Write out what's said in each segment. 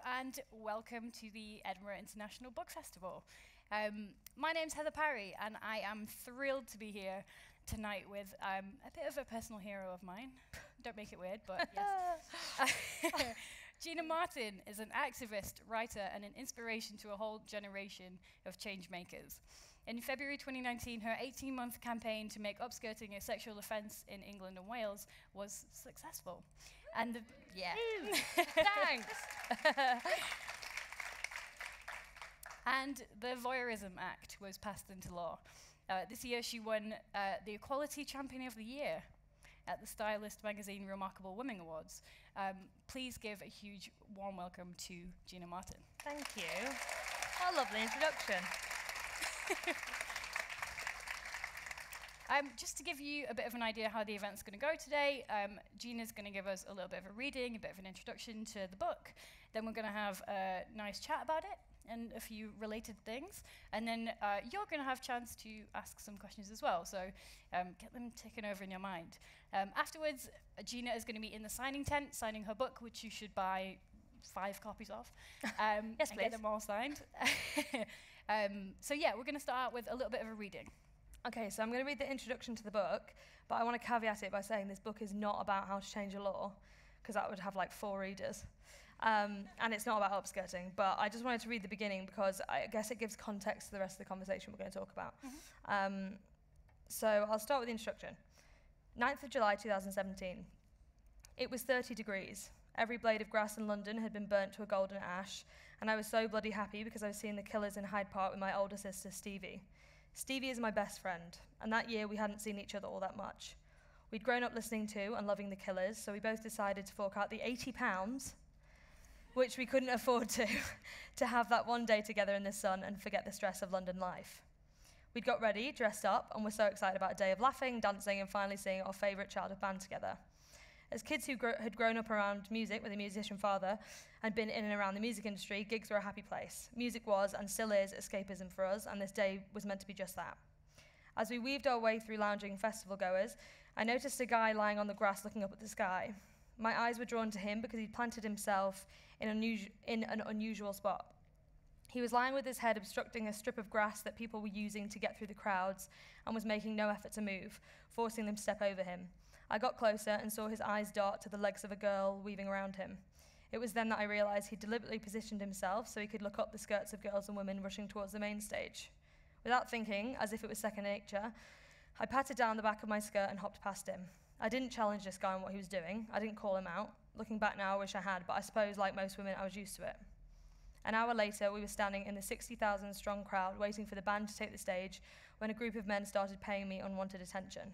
and welcome to the Edinburgh International Book Festival. My name's Heather Parry, and I am thrilled to be here tonight with a bit of a personal hero of mine. Don't make it weird, but yes. Gina Martin is an activist, writer, and an inspiration to a whole generation of change makers. In February 2019, her 18-month campaign to make upskirting a sexual offence in England and Wales was successful. And Thanks. And the Voyeurism Act was passed into law. This year, she won the Equality Champion of the Year at the Stylist magazine Remarkable Women Awards. Please give a huge warm welcome to Gina Martin. Thank you. What a lovely introduction. Just to give you a bit of an idea how the event's going to go today, Gina's going to give us a little bit of a reading, a bit of an introduction to the book. Then we're going to have a nice chat about it and a few related things. And then you're going to have a chance to ask some questions as well. So get them ticking over in your mind. Afterwards, Gina is going to be in the signing tent, signing her book, which you should buy 5 copies of. Yes, please. Get them all signed. So yeah, we're going to start with a little bit of a reading. Okay, so I'm going to read the introduction to the book, but I want to caveat it by saying this book is not about how to change a law, because that would have like 4 readers. And it's not about upskirting, but I just wanted to read the beginning because I guess it gives context to the rest of the conversation we're going to talk about. Mm-hmm. So I'll start with the introduction. 9th of July 2017. It was 30 degrees. Every blade of grass in London had been burnt to a golden ash, and I was so bloody happy because I was seeing the Killers in Hyde Park with my older sister, Stevie. Stevie is my best friend, and that year we hadn't seen each other all that much. We'd grown up listening to and loving the Killers, so we both decided to fork out the £80, which we couldn't afford to have that one day together in the sun and forget the stress of London life. We'd got ready, dressed up, and were so excited about a day of laughing, dancing, and finally seeing our favourite childhood band together. As kids who had grown up around music with a musician father and been in and around the music industry, gigs were a happy place. Music was, and still is, escapism for us, and this day was meant to be just that. As we weaved our way through lounging festival goers, I noticed a guy lying on the grass looking up at the sky. My eyes were drawn to him because he'd planted himself in an unusual spot. He was lying with his head obstructing a strip of grass that people were using to get through the crowds and was making no effort to move, forcing them to step over him. I got closer and saw his eyes dart to the legs of a girl weaving around him. It was then that I realized he deliberately positioned himself so he could look up the skirts of girls and women rushing towards the main stage. Without thinking, as if it was second nature, I patted down the back of my skirt and hopped past him. I didn't challenge this guy on what he was doing. I didn't call him out. Looking back now, I wish I had, but I suppose, like most women, I was used to it. An hour later, we were standing in the 60,000-strong crowd waiting for the band to take the stage when a group of men started paying me unwanted attention.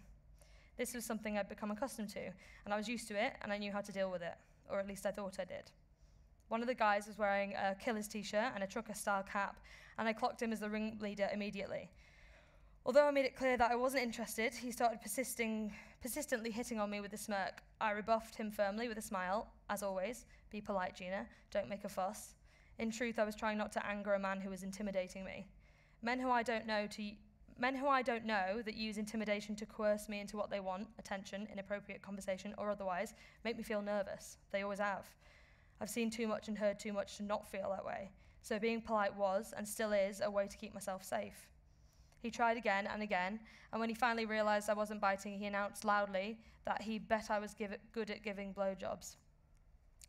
This was something I'd become accustomed to, and I was used to it, and I knew how to deal with it, or at least I thought I did. One of the guys was wearing a Killers t-shirt and a trucker-style cap, and I clocked him as the ringleader immediately. Although I made it clear that I wasn't interested, he started persistently hitting on me with a smirk. I rebuffed him firmly with a smile, as always. Be polite, Gina. Don't make a fuss. In truth, I was trying not to anger a man who was intimidating me. Men who I don't know that use intimidation to coerce me into what they want, attention, inappropriate conversation, or otherwise, make me feel nervous. They always have. I've seen too much and heard too much to not feel that way. So being polite was, and still is, a way to keep myself safe. He tried again and again, and when he finally realized I wasn't biting, he announced loudly that he bet I was good at giving blowjobs.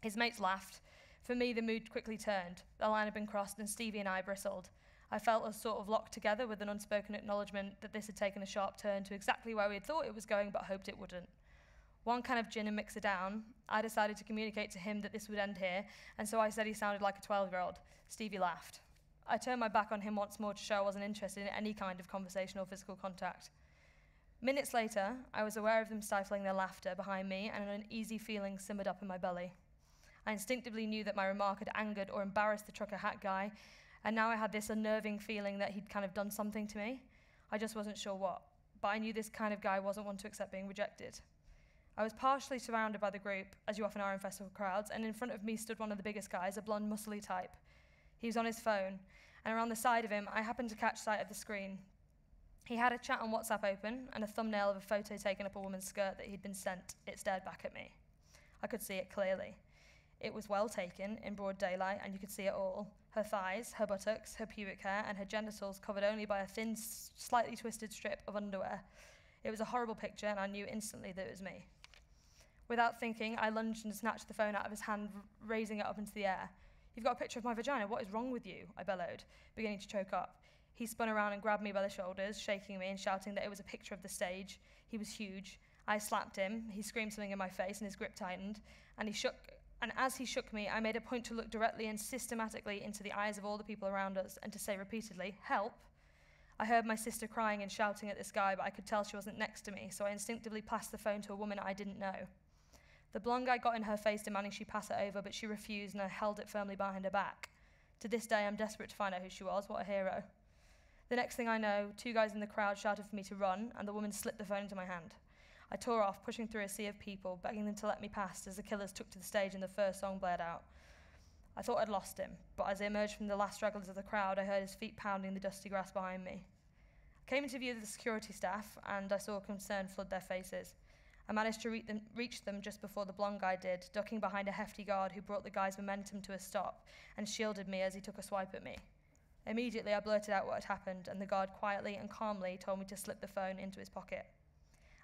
His mates laughed. For me, the mood quickly turned. The line had been crossed, and Stevie and I bristled. I felt us sort of locked together with an unspoken acknowledgement that this had taken a sharp turn to exactly where we had thought it was going, but hoped it wouldn't. One can of gin and mix it down. I decided to communicate to him that this would end here, and so I said he sounded like a 12-year-old. Stevie laughed. I turned my back on him once more to show I wasn't interested in any kind of conversation or physical contact. Minutes later, I was aware of them stifling their laughter behind me, and an uneasy feeling simmered up in my belly. I instinctively knew that my remark had angered or embarrassed the trucker hat guy, and now I had this unnerving feeling that he'd kind of done something to me. I just wasn't sure what, but I knew this kind of guy wasn't one to accept being rejected. I was partially surrounded by the group, as you often are in festival crowds, and in front of me stood one of the biggest guys, a blonde, muscly type. He was on his phone, and around the side of him, I happened to catch sight of the screen. He had a chat on WhatsApp open, and a thumbnail of a photo taken up a woman's skirt that he'd been sent. It stared back at me. I could see it clearly. It was well taken, in broad daylight, and you could see it all. Her thighs, her buttocks, her pubic hair, and her genitals covered only by a thin, slightly twisted strip of underwear. It was a horrible picture, and I knew instantly that it was me. Without thinking, I lunged and snatched the phone out of his hand, raising it up into the air. "You've got a picture of my vagina. What is wrong with you?" I bellowed, beginning to choke up. He spun around and grabbed me by the shoulders, shaking me and shouting that it was a picture of the stage. He was huge. I slapped him. He screamed something in my face, and his grip tightened. And as he shook me, I made a point to look directly and systematically into the eyes of all the people around us and to say repeatedly, "Help." I heard my sister crying and shouting at this guy, but I could tell she wasn't next to me, so I instinctively passed the phone to a woman I didn't know. The blonde guy got in her face demanding she pass it over, but she refused, and I held it firmly behind her back. To this day, I'm desperate to find out who she was. What a hero. The next thing I know, 2 guys in the crowd shouted for me to run, and the woman slipped the phone into my hand. I tore off, pushing through a sea of people, begging them to let me past as the killers took to the stage and the first song blared out. I thought I'd lost him, but as I emerged from the last stragglers of the crowd, I heard his feet pounding the dusty grass behind me. I came into view of the security staff, and I saw concern flood their faces. I managed to reach them just before the blonde guy did, ducking behind a hefty guard who brought the guy's momentum to a stop and shielded me as he took a swipe at me. Immediately, I blurted out what had happened, and the guard quietly and calmly told me to slip the phone into his pocket.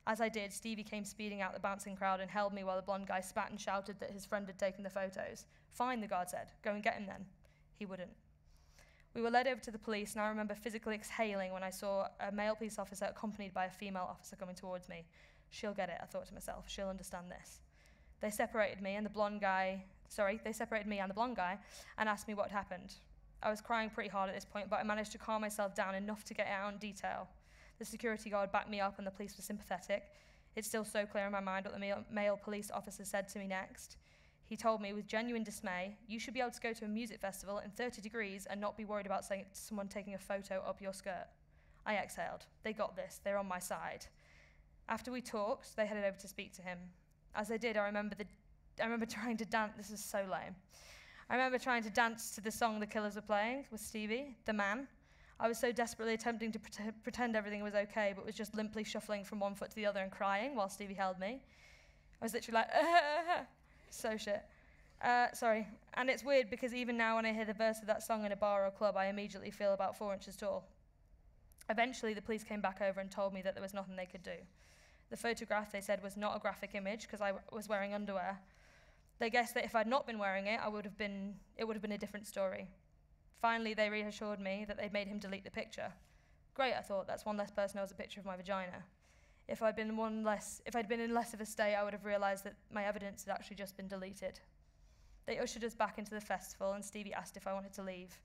As I did, Stevie came speeding out the bouncing crowd and held me while the blonde guy spat and shouted that his friend had taken the photos. "Fine," the guard said. "Go and get him then." He wouldn't. We were led over to the police, and I remember physically exhaling when I saw a male police officer accompanied by a female officer coming towards me. She'll get it, I thought to myself. She'll understand this. They separated me and the blonde guy and asked me what had happened. I was crying pretty hard at this point, but I managed to calm myself down enough to get it out in detail. The security guard backed me up and the police were sympathetic. It's still so clear in my mind what the male police officer said to me next. He told me with genuine dismay, "You should be able to go to a music festival in 30 degrees and not be worried about someone taking a photo up your skirt." I exhaled. They got this. They're on my side. After we talked, they headed over to speak to him. As I did, I remember trying to dance. This is so lame. I remember trying to dance to the song the killers were playing with Stevie, the man. I was so desperately attempting to pretend everything was okay, but was just limply shuffling from one foot to the other and crying while Stevie held me. I was literally like, so shit. Sorry. And it's weird because even now when I hear the verse of that song in a bar or club, I immediately feel about 4 inches tall. Eventually, the police came back over and told me that there was nothing they could do. The photograph, they said, was not a graphic image because I was wearing underwear. They guessed that if I'd not been wearing it, it would have been a different story. Finally, they reassured me that they'd made him delete the picture. Great, I thought, that's one less person who has a picture of my vagina. If I'd been in less of a state, I would have realised that my evidence had actually just been deleted. They ushered us back into the festival, and Stevie asked if I wanted to leave.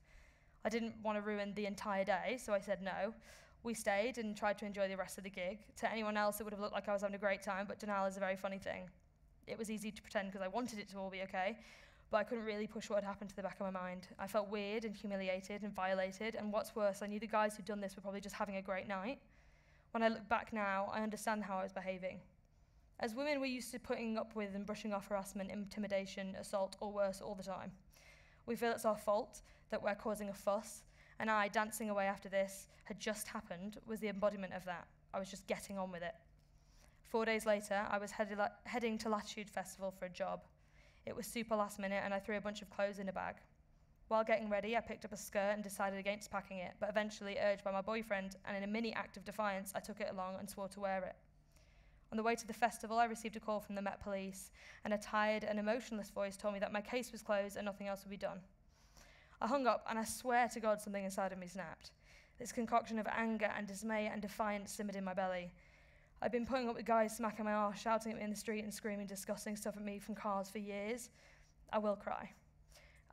I didn't want to ruin the entire day, so I said no. We stayed and tried to enjoy the rest of the gig. To anyone else, it would have looked like I was having a great time, but denial is a very funny thing. It was easy to pretend because I wanted it to all be okay, but I couldn't really push what had happened to the back of my mind. I felt weird and humiliated and violated, and what's worse, I knew the guys who'd done this were probably just having a great night. When I look back now, I understand how I was behaving. As women, we're used to putting up with and brushing off harassment, intimidation, assault, or worse all the time. We feel it's our fault, that we're causing a fuss, and I, dancing away after this had just happened, was the embodiment of that. I was just getting on with it. 4 days later, I was heading to Latitude Festival for a job. It was super last minute, and I threw a bunch of clothes in a bag. While getting ready, I picked up a skirt and decided against packing it, but eventually, urged by my boyfriend, and in a mini act of defiance, I took it along and swore to wear it. On the way to the festival, I received a call from the Met Police, and a tired and emotionless voice told me that my case was closed and nothing else would be done. I hung up, and I swear to God something inside of me snapped. This concoction of anger and dismay and defiance simmered in my belly. I'd been putting up with guys smacking my arse, shouting at me in the street and screaming disgusting stuff at me from cars for years. I will cry.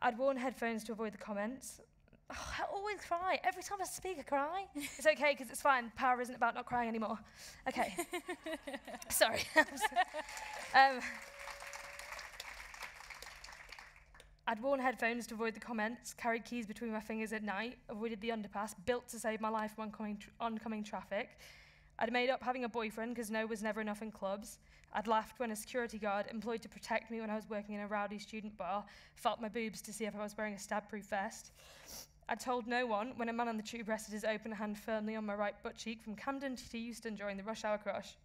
I'd worn headphones to avoid the comments. Oh, I always cry. Every time I speak, I cry. It's okay, because it's fine. Power isn't about not crying anymore. Okay. Sorry. I'd worn headphones to avoid the comments, carried keys between my fingers at night, avoided the underpass, built to save my life from oncoming traffic. I'd made up having a boyfriend because no was never enough in clubs. I'd laughed when a security guard employed to protect me when I was working in a rowdy student bar felt my boobs to see if I was wearing a stab-proof vest. I'd told no one when a man on the tube rested his open hand firmly on my right butt cheek from Camden to Euston during the rush hour crush.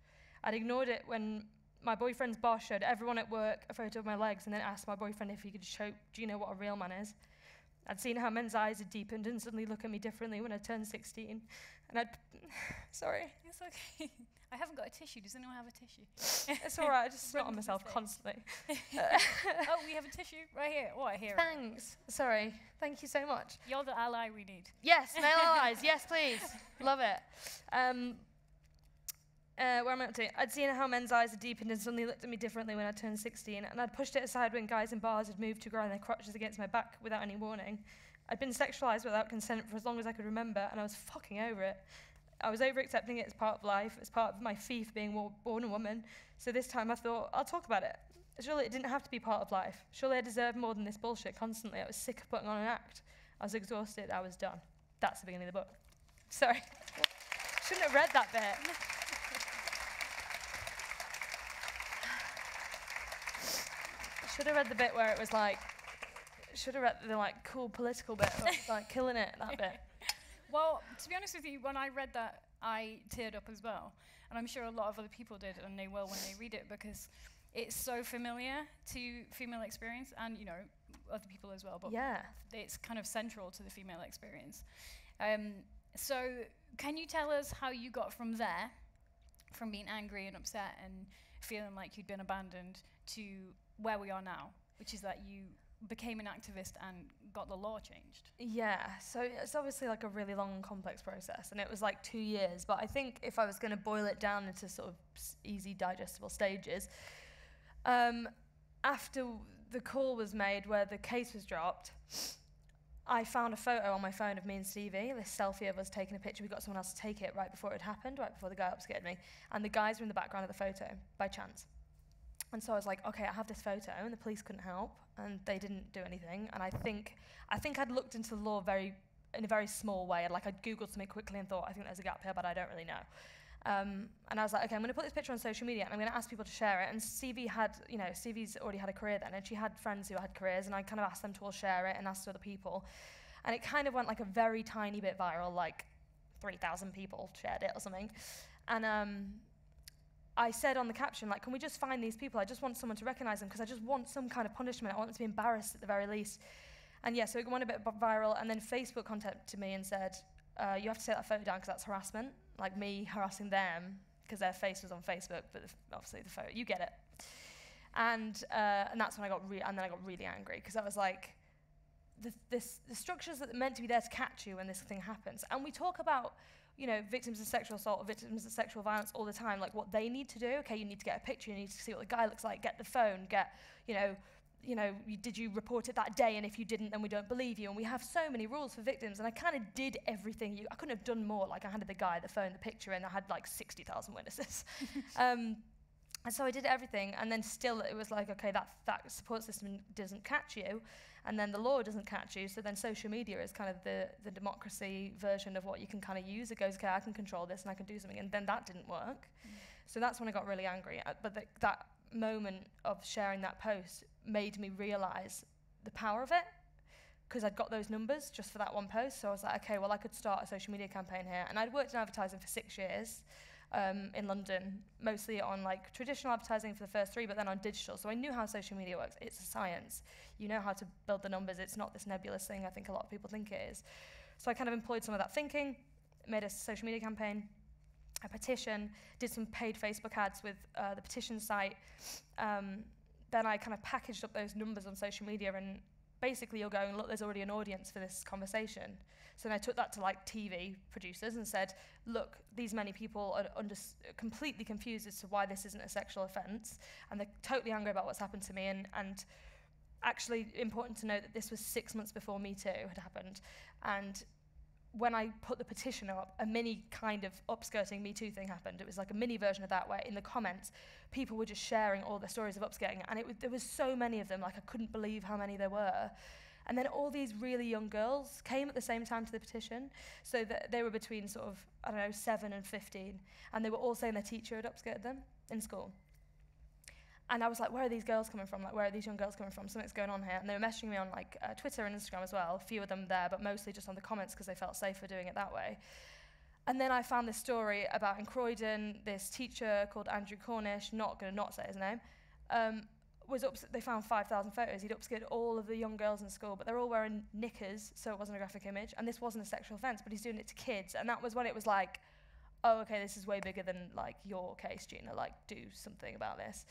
I'd ignored it when my boyfriend's boss showed everyone at work a photo of my legs and then asked my boyfriend if he could show Gina what a real man is. I'd seen how men's eyes had deepened and suddenly look at me differently when I turned 16. And sorry. It's okay. I haven't got a tissue. Does anyone have a tissue? It's all right, I just snot on myself constantly. Oh, we have a tissue right here. Oh, I hear it. Thanks. Sorry. Thank you so much. You're the ally we need. Yes, male allies. Yes, please. Love it. Where am I up to? I'd seen how men's eyes had deepened and suddenly looked at me differently when I turned 16, and I'd pushed it aside when guys in bars had moved to grind their crotches against my back without any warning. I'd been sexualized without consent for as long as I could remember, and I was fucking over it. I was over accepting it as part of life, as part of my fee for being born a woman, so this time I thought, I'll talk about it. Surely it didn't have to be part of life. Surely I deserved more than this bullshit constantly. I was sick of putting on an act. I was exhausted. I was done. That's the beginning of the book. Sorry. Shouldn't have read that bit. Should have read the bit where it was like, should have read the like cool political bit, where it was like killing it, that bit. Well, to be honest with you, when I read that, I teared up as well. And I'm sure a lot of other people did, and they will when they read it, because it's so familiar to female experience, and, you know, other people as well, but yeah, it's kind of central to the female experience. So can you tell us how you got from there, from being angry and upset and feeling like you'd been abandoned, to where we are now, which is that you became an activist and got the law changed? Yeah, so it's obviously like a really long and complex process, and it was like 2 years, but I think if I was going to boil it down into sort of easy digestible stages, after the call was made where the case was dropped, I found a photo on my phone of me and Stevie, this selfie of us taking a picture. We got someone else to take it right before it happened, right before the guy upskirted me, and the guys were in the background of the photo by chance. And so I was like, okay, I have this photo, and the police couldn't help, and they didn't do anything. And I think I'd looked into the law in a very small way. I'd Googled something quickly and thought, I think there's a gap here, but I don't really know. And I was like, okay, I'm going to put this picture on social media, and I'm going to ask people to share it. And Stevie's already had a career then, and she had friends who had careers, and I kind of asked them to all share it and asked other people. And it kind of went like a very tiny bit viral, like 3,000 people shared it or something. And I said on the caption, like, can we just find these people? I just want someone to recognize them because I just want some kind of punishment. I want them to be embarrassed at the very least. And yeah, so it went a bit viral, and then Facebook contacted me and said, you have to take that photo down because that's harassment, like me harassing them because their face was on Facebook, but obviously the photo, you get it. And that's when I got really angry because I was like, the structures that are meant to be there to catch you when this thing happens. And we talk about, you know, victims of sexual assault or victims of sexual violence all the time, like what they need to do. Okay, you need to get a picture, you need to see what the guy looks like, get the phone, did you report it that day, and if you didn't, then we don't believe you. And we have so many rules for victims, and I kind of did everything. I couldn't have done more. Like, I handed the guy the phone, the picture, and I had like 60,000 witnesses. And so I did everything, and then still it was like, okay, that support system doesn't catch you, and then the law doesn't catch you, so then social media is kind of the democracy version of what you can kind of use. It goes, okay, I can control this, and I can do something, and then that didn't work. So that's when I got really angry. But that moment of sharing that post made me realize the power of it, because I'd got those numbers just for that one post. So I was like, okay, well, I could start a social media campaign here. And I'd worked in advertising for 6 years in London, mostly on like traditional advertising for the first 3, but then on digital. So I knew how social media works. It's a science. You know how to build the numbers. It's not this nebulous thing I think a lot of people think it is. So I kind of employed some of that thinking, made a social media campaign, a petition, did some paid Facebook ads with the petition site. Then I kind of packaged up those numbers on social media, and basically you're going, look, there's already an audience for this conversation. So then I took that to like TV producers and said, look, these many people are completely confused as to why this isn't a sexual offence, and they're totally angry about what's happened to me. And actually important to note that this was 6 months before Me Too had happened. And when I put the petition up, a mini kind of upskirting Me Too thing happened. It was like a mini version of that, where in the comments, people were just sharing all their stories of upskirting, and there was so many of them, like I couldn't believe how many there were. And then all these really young girls came at the same time to the petition, so that they were between sort of, 7 and 15, and they were all saying their teacher had upskirted them in school. And I was like, where are these girls coming from? Like, where are these young girls coming from? Something's going on here. And they were messaging me on like Twitter and Instagram as well, a few of them there, but mostly just on the comments because they felt safer doing it that way. And then I found this story about in Croydon, this teacher called Andrew Cornish, not going to not say his name, they found 5,000 photos. He'd upskirted all of the young girls in school, but they're all wearing knickers, so it wasn't a graphic image. And this wasn't a sexual offence, but he's doing it to kids. And that was when it was like, oh, okay, this is way bigger than like your case, Gina. Like, do something about this.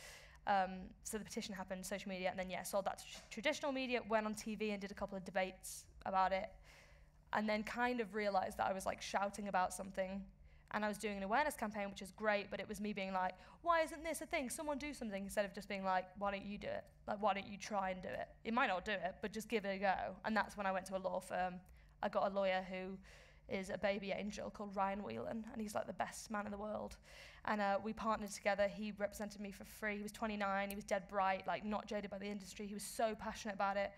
So the petition happened, social media, and then sold that to traditional media, went on TV and did a couple of debates about it, and then kind of realised that I was like shouting about something. And I was doing an awareness campaign, which is great, but it was me being like, why isn't this a thing? Someone do something, instead of just being like, why don't you do it? Like, why don't you try and do it? You might not do it, but just give it a go. And that's when I went to a law firm. I got a lawyer who is a baby angel called Ryan Whelan, and he's like the best man in the world. And we partnered together. He represented me for free. He was 29, he was dead bright, like not jaded by the industry. He was so passionate about it.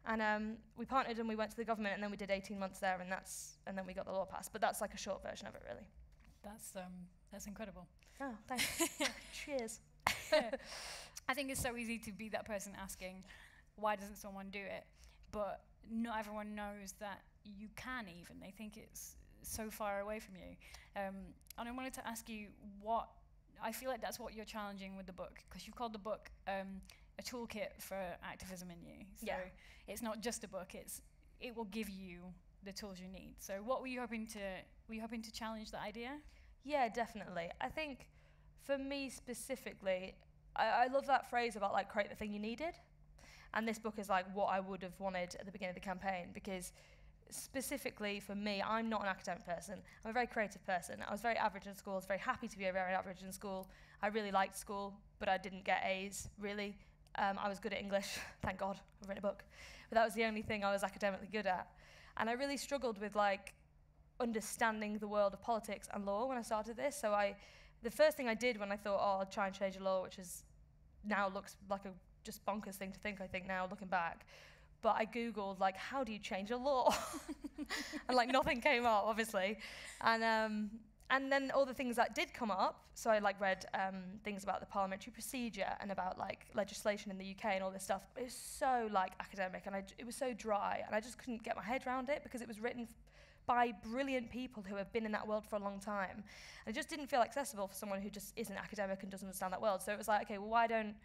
And we partnered and we went to the government, and then we did 18 months there, and then we got the law passed. But that's like a short version of it, really. That's incredible. Oh, thanks. Cheers. I think it's so easy to be that person asking, why doesn't someone do it? But not everyone knows that you can even. They think it's so far away from you. And I wanted to ask you I feel like that's what you're challenging with the book, because you've called the book a toolkit for activism in you. So it's not just a book, it will give you the tools you need. So what were you hoping to challenge that idea? Yeah, definitely. I think for me specifically, I love that phrase about like create the thing you needed. And this book is like what I would have wanted at the beginning of the campaign, because specifically for me, I'm not an academic person. I'm a very creative person. I was very average in school. I was very happy to be very average in school. I really liked school, but I didn't get A's, really. I was good at English, thank God, I've written a book. But that was the only thing I was academically good at. And I really struggled with like understanding the world of politics and law when I started this. So the first thing I did when I thought, I'll try and change the law, which is now looks like a just bonkers thing to think, I think now looking back. But I Googled like, how do you change a law? And like nothing came up, obviously. And then all the things that did come up, so I like read things about the parliamentary procedure and about like legislation in the UK and all this stuff. It was so like academic, and it was so dry, and I just couldn't get my head around it because it was written by brilliant people who have been in that world for a long time. And it just didn't feel accessible for someone who just isn't academic and doesn't understand that world. So it was like, okay, well, why don't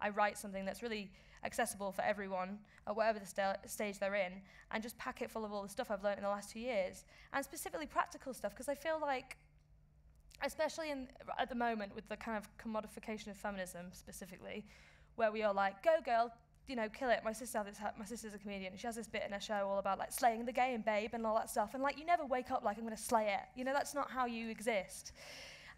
I write something that's really accessible for everyone at whatever the stage they're in, and just pack it full of all the stuff I've learned in the last 2 years, and specifically practical stuff, because I feel like, especially at the moment with the kind of commodification of feminism specifically, where we are like, go girl, you know, kill it. My sister's a comedian, and she has this bit in her show all about like slaying the game, babe, and all that stuff. And like, you never wake up like, I'm going to slay it. You know, that's not how you exist.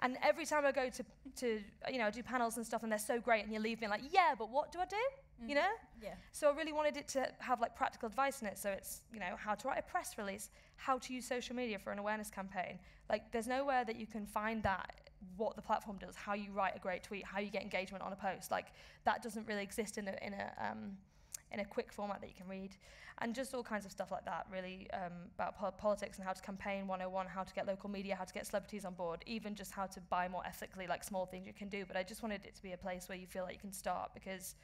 And every time I go to you know, do panels and stuff, and they're so great, and you leave being like, yeah, but what do I do? You know? Yeah. So I really wanted it to have like practical advice in it. So it's, you know, how to write a press release, how to use social media for an awareness campaign. Like, there's nowhere that you can find that, what the platform does, how you write a great tweet, how you get engagement on a post. Like, that doesn't really exist in a quick format that you can read. And just all kinds of stuff like that, really, about politics and how to campaign 101, how to get local media, how to get celebrities on board, even just how to buy more ethically, like small things you can do. But I just wanted it to be a place where you feel like you can start, because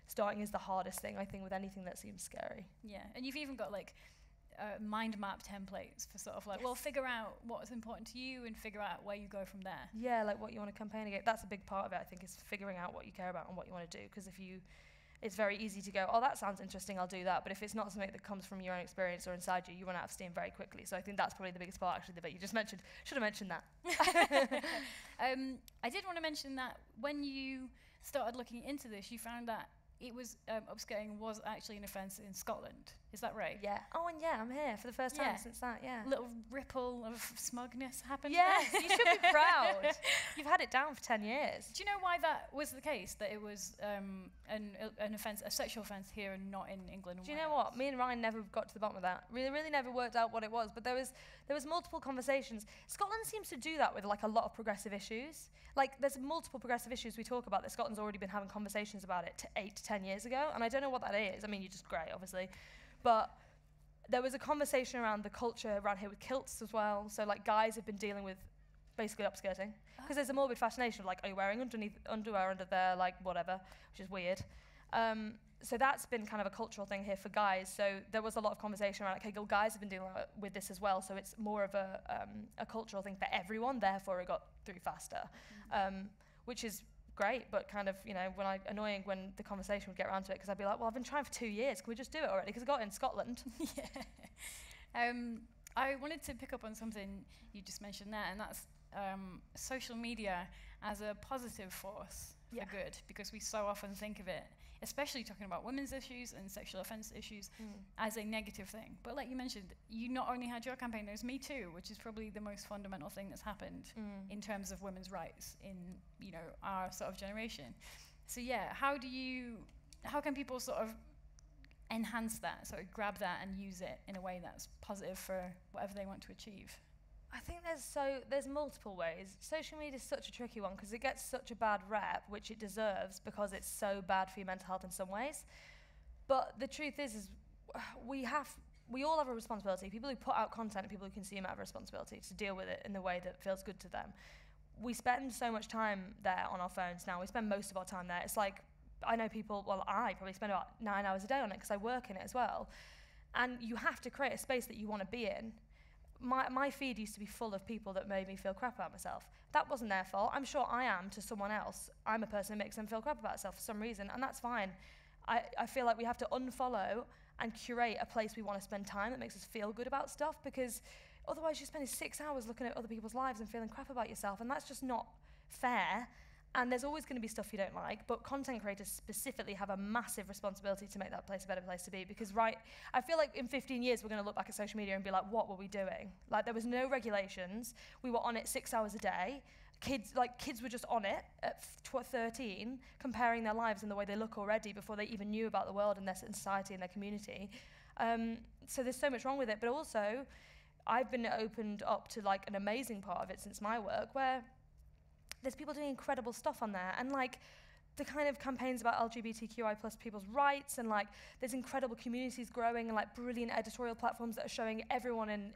starting is the hardest thing, I think, with anything that seems scary. Yeah, and you've even got like mind map templates for sort of like, well, figure out what's important to you and figure out where you go from there. Yeah, like what you want to campaign against. That's a big part of it, I think, is figuring out what you care about and what you want to do. Because it's very easy to go, oh, that sounds interesting, I'll do that. But if it's not something that comes from your own experience or inside you, you run out of steam very quickly. So I think that's probably the biggest part, actually, the bit you just mentioned. Should have mentioned that. I did want to mention that when you started looking into this, you found that it was upskirting was actually an offence in Scotland. Is that right? Yeah. Oh, and yeah, I'm here for the first time since that, yeah. Little ripple of smugness happened. Yes, you should be proud. You've had it down for 10 years. Do you know why that was the case, that it was an offence, a sexual offence here and not in England and Do you know what? Me and Ryan never got to the bottom of that. Really never worked out what it was, but there was multiple conversations. Scotland seems to do that with like a lot of progressive issues. Like, there's multiple progressive issues we talk about that Scotland's already been having conversations about it 8 to 10 years ago, and I don't know what that is. I mean, you're just great, obviously. But there was a conversation around the culture around here with kilts as well. So, like, guys have been dealing with basically upskirting. Because there's a morbid fascination of, like, are you wearing underwear under there, like, whatever, which is weird. so that's been kind of a cultural thing here for guys. So there was a lot of conversation around, okay, guys have been dealing with this as well. So it's more of a cultural thing for everyone. Therefore, it got through faster, which is great. But kind of, annoying when the conversation would get around to it, because I'd be like, well, I've been trying for 2 years. Can we just do it already? Because I got it in Scotland. Yeah. I wanted to pick up on something you just mentioned there, and that's social media as a positive force for good, because we so often think of it, especially talking about women's issues and sexual offence issues, as a negative thing. But like you mentioned, you not only had your campaign, there's Me Too, which is probably the most fundamental thing that's happened in terms of women's rights in our sort of generation. So yeah, how can people sort of enhance that, sort of grab that and use it in a way that's positive for whatever they want to achieve? I think there's multiple ways. Social media is such a tricky one because it gets such a bad rep, which it deserves because it's so bad for your mental health in some ways. But the truth is we all have a responsibility. People who put out content and people who consume it have a responsibility to deal with it in the way that feels good to them. We spend so much time there on our phones now. We spend most of our time there. It's like, I know people, well, I probably spend about 9 hours a day on it because I work in it as well. And you have to create a space that you want to be in. My feed used to be full of people that made me feel crap about myself. That wasn't their fault. I'm sure I am to someone else. I'm a person who makes them feel crap about themselves for some reason, and that's fine. I feel like we have to unfollow and curate a place we want to spend time that makes us feel good about stuff, because otherwise you're spending 6 hours looking at other people's lives and feeling crap about yourself, and that's just not fair. And there's always going to be stuff you don't like, but content creators specifically have a massive responsibility to make that place a better place to be, because I feel like in 15 years we're going to look back at social media and be like, what were we doing? Like, there was no regulations, we were on it 6 hours a day, kids were just on it at 13, comparing their lives and the way they look already before they even knew about the world and their society and their community. So there's so much wrong with it, but also I've been opened up to like an amazing part of it since my work, where there's people doing incredible stuff on there, and like the kind of campaigns about LGBTQI+ people's rights, and like there's incredible communities growing, and like brilliant editorial platforms that are showing everyone, and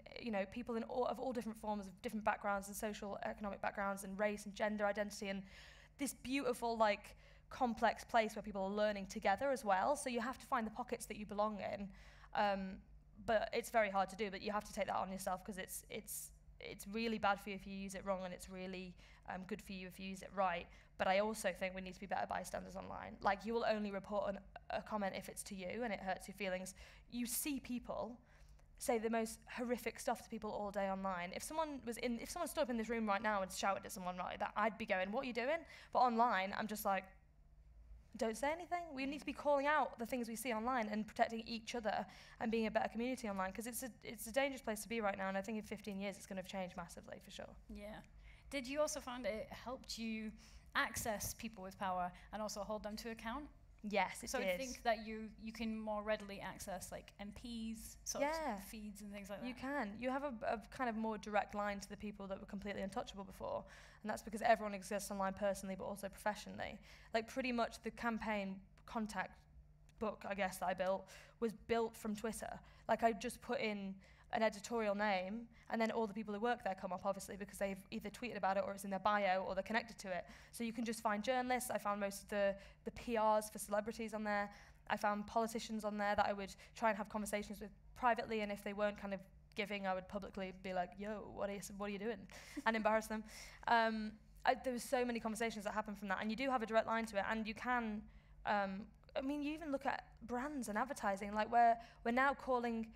people of all different forms, of different backgrounds and social economic backgrounds and race and gender identity, and this beautiful like complex place where people are learning together as well. So you have to find the pockets that you belong in, but it's very hard to do. But you have to take that on yourself, because it's really bad for you if you use it wrong, and it's really good for you if you use it right. But I also think we need to be better bystanders online. Like, you will only report a comment if it's to you and it hurts your feelings. You see people say the most horrific stuff to people all day online. If someone stood up in this room right now and shouted at someone like that, I'd be going, what are you doing? But online, I'm just like, don't say anything. We need to be calling out the things we see online and protecting each other and being a better community online, because it's a dangerous place to be right now, and I think in 15 years it's going to change massively for sure. Yeah. Did you also find it helped you access people with power and also hold them to account? Yes, it did. So I think that you can more readily access like MPs, sort of feeds and things like that. You can. You have a kind of more direct line to the people that were completely untouchable before, and that's because everyone exists online personally but also professionally. Like, pretty much the campaign contact book, I guess, that I built was built from Twitter. Like, I just put in an editorial name, and then all the people who work there come up, obviously, because they've either tweeted about it or it's in their bio or they're connected to it. So you can just find journalists. I found most of the PRs for celebrities on there. I found politicians on there that I would try and have conversations with privately, and if they weren't kind of giving, I would publicly be like, yo, what are you doing? And embarrass them. There was so many conversations that happened from that, and you do have a direct line to it, and you can, you even look at brands and advertising, like we're now calling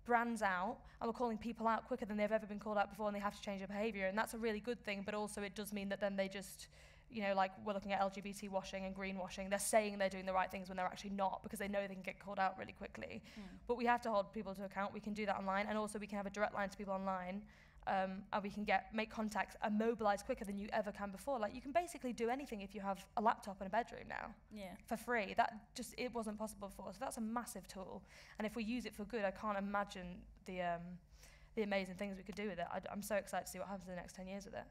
brands out, and we're calling people out quicker than they've ever been called out before, and they have to change their behaviour, and that's a really good thing. But also it does mean that then they just, like we're looking at LGBT washing and greenwashing, they're saying they're doing the right things when they're actually not, because they know they can get called out really quickly. But we have to hold people to account. We can do that online, and also we can have a direct line to people online, and we can make contacts and mobilise quicker than you ever can before. Like, you can basically do anything if you have a laptop in a bedroom now, for free. It wasn't possible before, so that's a massive tool. And if we use it for good, I can't imagine the amazing things we could do with it. I'm so excited to see what happens in the next 10 years with it.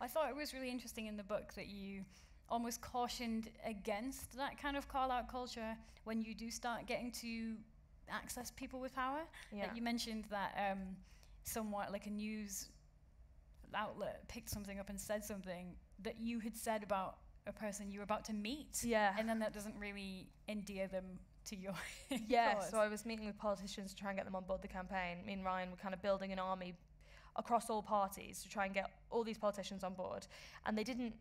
I thought it was really interesting in the book that you almost cautioned against that kind of call-out culture when you do start getting to access people with power. Like, you mentioned that somewhat like a news outlet picked something up and said something that you had said about a person you were about to meet, and then that doesn't really endear them to your Yeah, cause? so I was meeting with politicians to try and get them on board the campaign. Me and Ryan were kind of building an army across all parties to try and get all these politicians on board. And they didn't.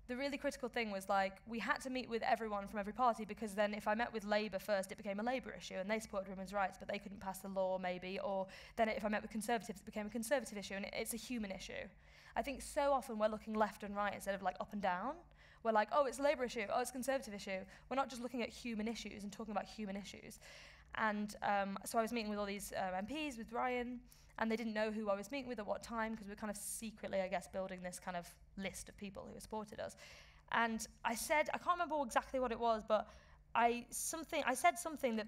The really critical thing was, like, we had to meet with everyone from every party, because then if I met with Labour first, it became a Labour issue, and they supported women's rights, but they couldn't pass the law, maybe. Or then if I met with Conservatives, it became a Conservative issue, and it's a human issue. I think so often we're looking left and right instead of, like, up and down. We're like, oh, it's a Labour issue, oh, it's a Conservative issue. We're not just looking at human issues and talking about human issues. And so I was meeting with all these MPs, with Ryan, and they didn't know who I was meeting with at what time, because we were kind of secretly, I guess, building this kind of list of people who supported us. And I said, I can't remember exactly what it was, but I said something that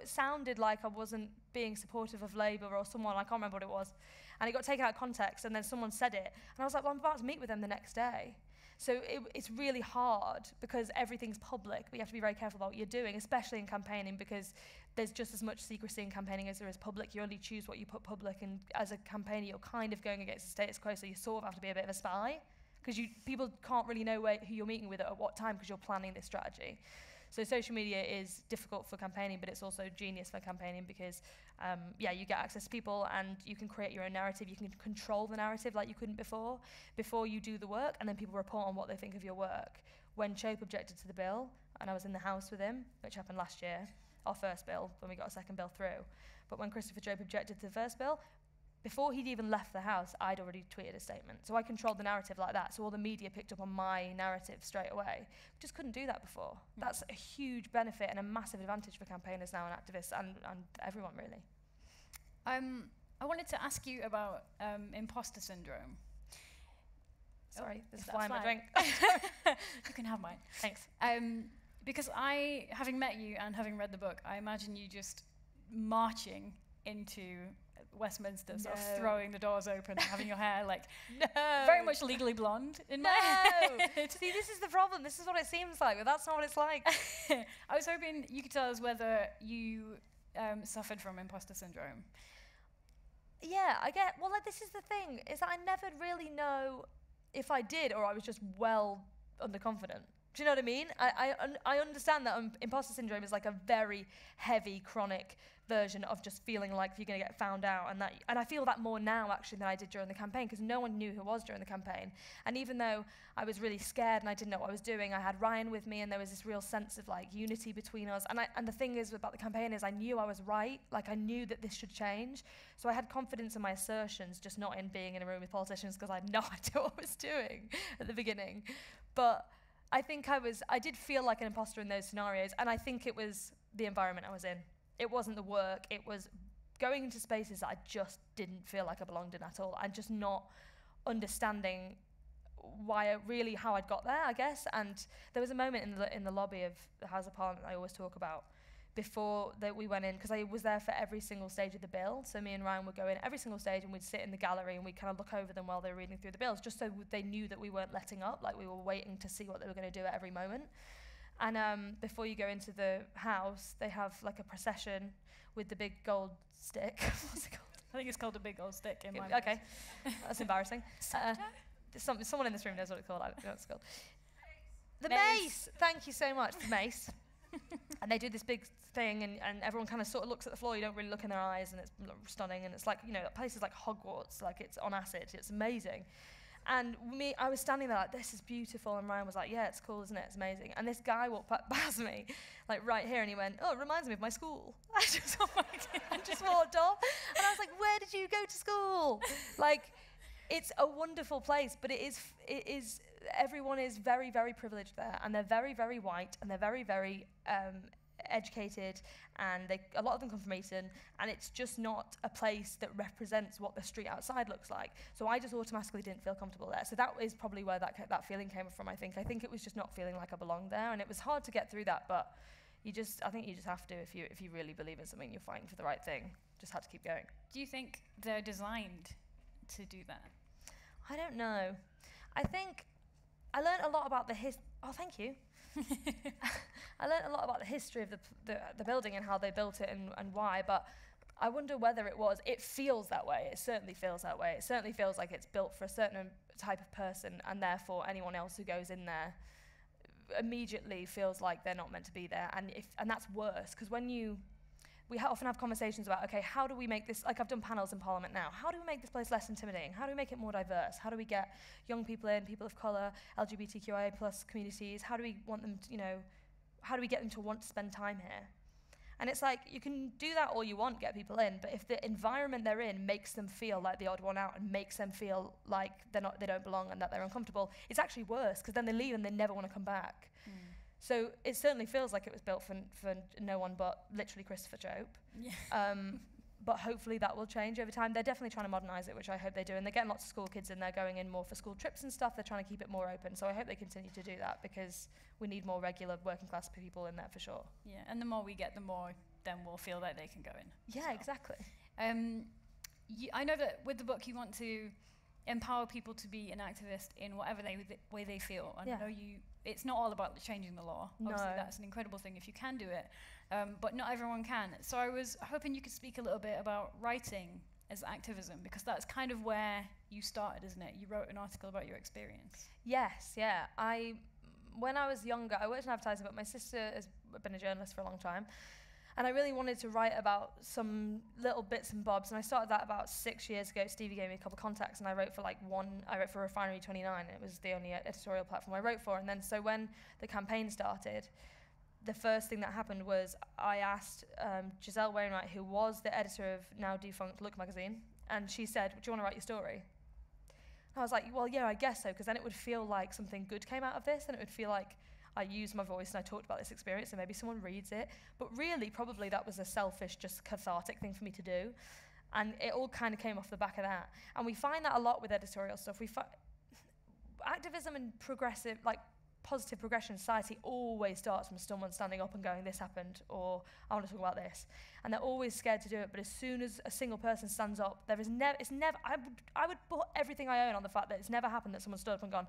sounded like I wasn't being supportive of Labour or someone, I can't remember what it was. And it got taken out of context, and then someone said it. And I was like, well, I'm about to meet with them the next day. So it's really hard, because everything's public, but you have to be very careful about what you're doing, especially in campaigning, because there's just as much secrecy in campaigning as there is public. You only choose what you put public, and as a campaigner, you're kind of going against the status quo, so you sort of have to be a bit of a spy, because people can't really know who you're meeting with at what time, because you're planning this strategy. So social media is difficult for campaigning, but it's also genius for campaigning, because you get access to people, and you can create your own narrative. You can control the narrative like you couldn't before you do the work, and then people report on what they think of your work. When Chope objected to the bill, and I was in the House with him, which happened last year, our first bill, when we got a second bill through. But when Christopher Chope objected to the first bill, before he'd even left the House, I'd already tweeted a statement. So I controlled the narrative like that. So all the media picked up on my narrative straight away. We just couldn't do that before. That's a huge benefit and a massive advantage for campaigners now, and activists, and everyone, really. I wanted to ask you about imposter syndrome. Sorry, there's a fly in my drink. You can have mine. Thanks. Because having met you and having read the book, I imagine you just marching into Westminster, sort of throwing the doors open, having your hair very much Legally Blonde in my head. See, this is the problem. This is what it seems like, but that's not what it's like. I was hoping you could tell us whether you suffered from imposter syndrome. Yeah, this is the thing, is that I never really know if I did or I was just well underconfident. Do you know what I mean? I understand that imposter syndrome is like a very heavy, chronic version of just feeling like you're going to get found out, and I feel that more now actually than I did during the campaign, because no one knew who I was during the campaign. And even though I was really scared and I didn't know what I was doing, I had Ryan with me, and there was this real sense of like unity between us. And the thing is about the campaign is I knew I was right, like I knew that this should change. So I had confidence in my assertions, just not in being in a room with politicians, because I had no idea what I was doing at the beginning. But I think I did feel like an imposter in those scenarios, and I think it was the environment I was in. It wasn't the work, it was going into spaces that I just didn't feel like I belonged in at all, and just not understanding how I'd got there, I guess. And there was a moment in the lobby of the House of Parliament I always talk about, before that we went in, because I was there for every single stage of the bill. So me and Ryan would go in every single stage, and we'd sit in the gallery, and we'd kind of look over them while they were reading through the bills, just so they knew that we weren't letting up, like we were waiting to see what they were going to do at every moment. And before you go into the House, they have like a procession with the big gold stick. What's it called? I think it's called a big gold stick in my mind. Okay, that's embarrassing. Someone in this room knows what it's called. I don't know what it's called. The mace. Thank you so much, the mace. And they do this big thing, and everyone kind of sort of looks at the floor. You don't really look in their eyes, and it's stunning. And it's like, that place is like Hogwarts, like it's on acid. It's amazing. And I was standing there like, this is beautiful. And Ryan was like, yeah, it's cool, isn't it? It's amazing. And this guy walked past me, like right here, and he went, oh, it reminds me of my school. I just walked off. And I was like, where did you go to school? Like, it's a wonderful place, but it is everyone is very, very privileged there, and they're very, very white, and they're very, very educated, and a lot of them come from Eton, and it's just not a place that represents what the street outside looks like. So I just automatically didn't feel comfortable there. So that is probably where that feeling came from, I think. I think it was just not feeling like I belonged there, and it was hard to get through that, but I think you just have to, if you really believe in something, you're fighting for the right thing. Just had to keep going. Do you think they're designed to do that? I don't know. I think I learned a lot about the Oh, thank you. I learned a lot about the history of the building and how they built it and why, but I wonder whether it feels that way. It certainly feels that way. It certainly feels like it's built for a certain type of person, and therefore anyone else who goes in there immediately feels like they're not meant to be there, and that's worse, because we often have conversations about, okay, how do we make this, like I've done panels in Parliament now, how do we make this place less intimidating? How do we make it more diverse? How do we get young people in, people of colour, LGBTQIA plus communities? How do we want them to, how do we get them to want to spend time here? And it's like, you can do that all you want, get people in, but if the environment they're in makes them feel like the odd one out and makes them feel like they don't belong and that they're uncomfortable, it's actually worse, because then they leave and they never want to come back. So it certainly feels like it was built for no one but literally Christopher Chope. Yeah. But hopefully that will change over time. They're definitely trying to modernise it, which I hope they do. And they're getting lots of school kids in there going in more for school trips and stuff. They're trying to keep it more open. So I hope they continue to do that, because we need more regular working class people in there for sure. Yeah, and the more we get, the more then we'll feel like they can go in. Yeah, so. Exactly. I know that with the book you want to empower people to be an activist in whatever way they feel. And I know it's not all about changing the law. Obviously, that's an incredible thing if you can do it, but not everyone can. So I was hoping you could speak a little bit about writing as activism, because that's kind of where you started, isn't it? You wrote an article about your experience. Yes, yeah. When I was younger, I worked in advertising, but my sister has been a journalist for a long time. And I really wanted to write about some little bits and bobs, and I started that about 6 years ago. Stevie gave me a couple of contacts, and I wrote for Refinery 29, and it was the only editorial platform I wrote for. And then so when the campaign started, the first thing that happened was I asked Giselle Wainwright, who was the editor of now defunct Look magazine, and she said, do you want to write your story? And I was like, well, yeah, I guess so, because then it would feel like something good came out of this, and it would feel like I used my voice and I talked about this experience and maybe someone reads it. But really, probably that was a selfish, just cathartic thing for me to do. And it all kind of came off the back of that. And we find that a lot with editorial stuff. Activism and progressive, like positive progression in society always starts from someone standing up and going, this happened, or I want to talk about this. And they're always scared to do it. But as soon as a single person stands up, I would put everything I own on the fact that it's never happened that someone stood up and gone,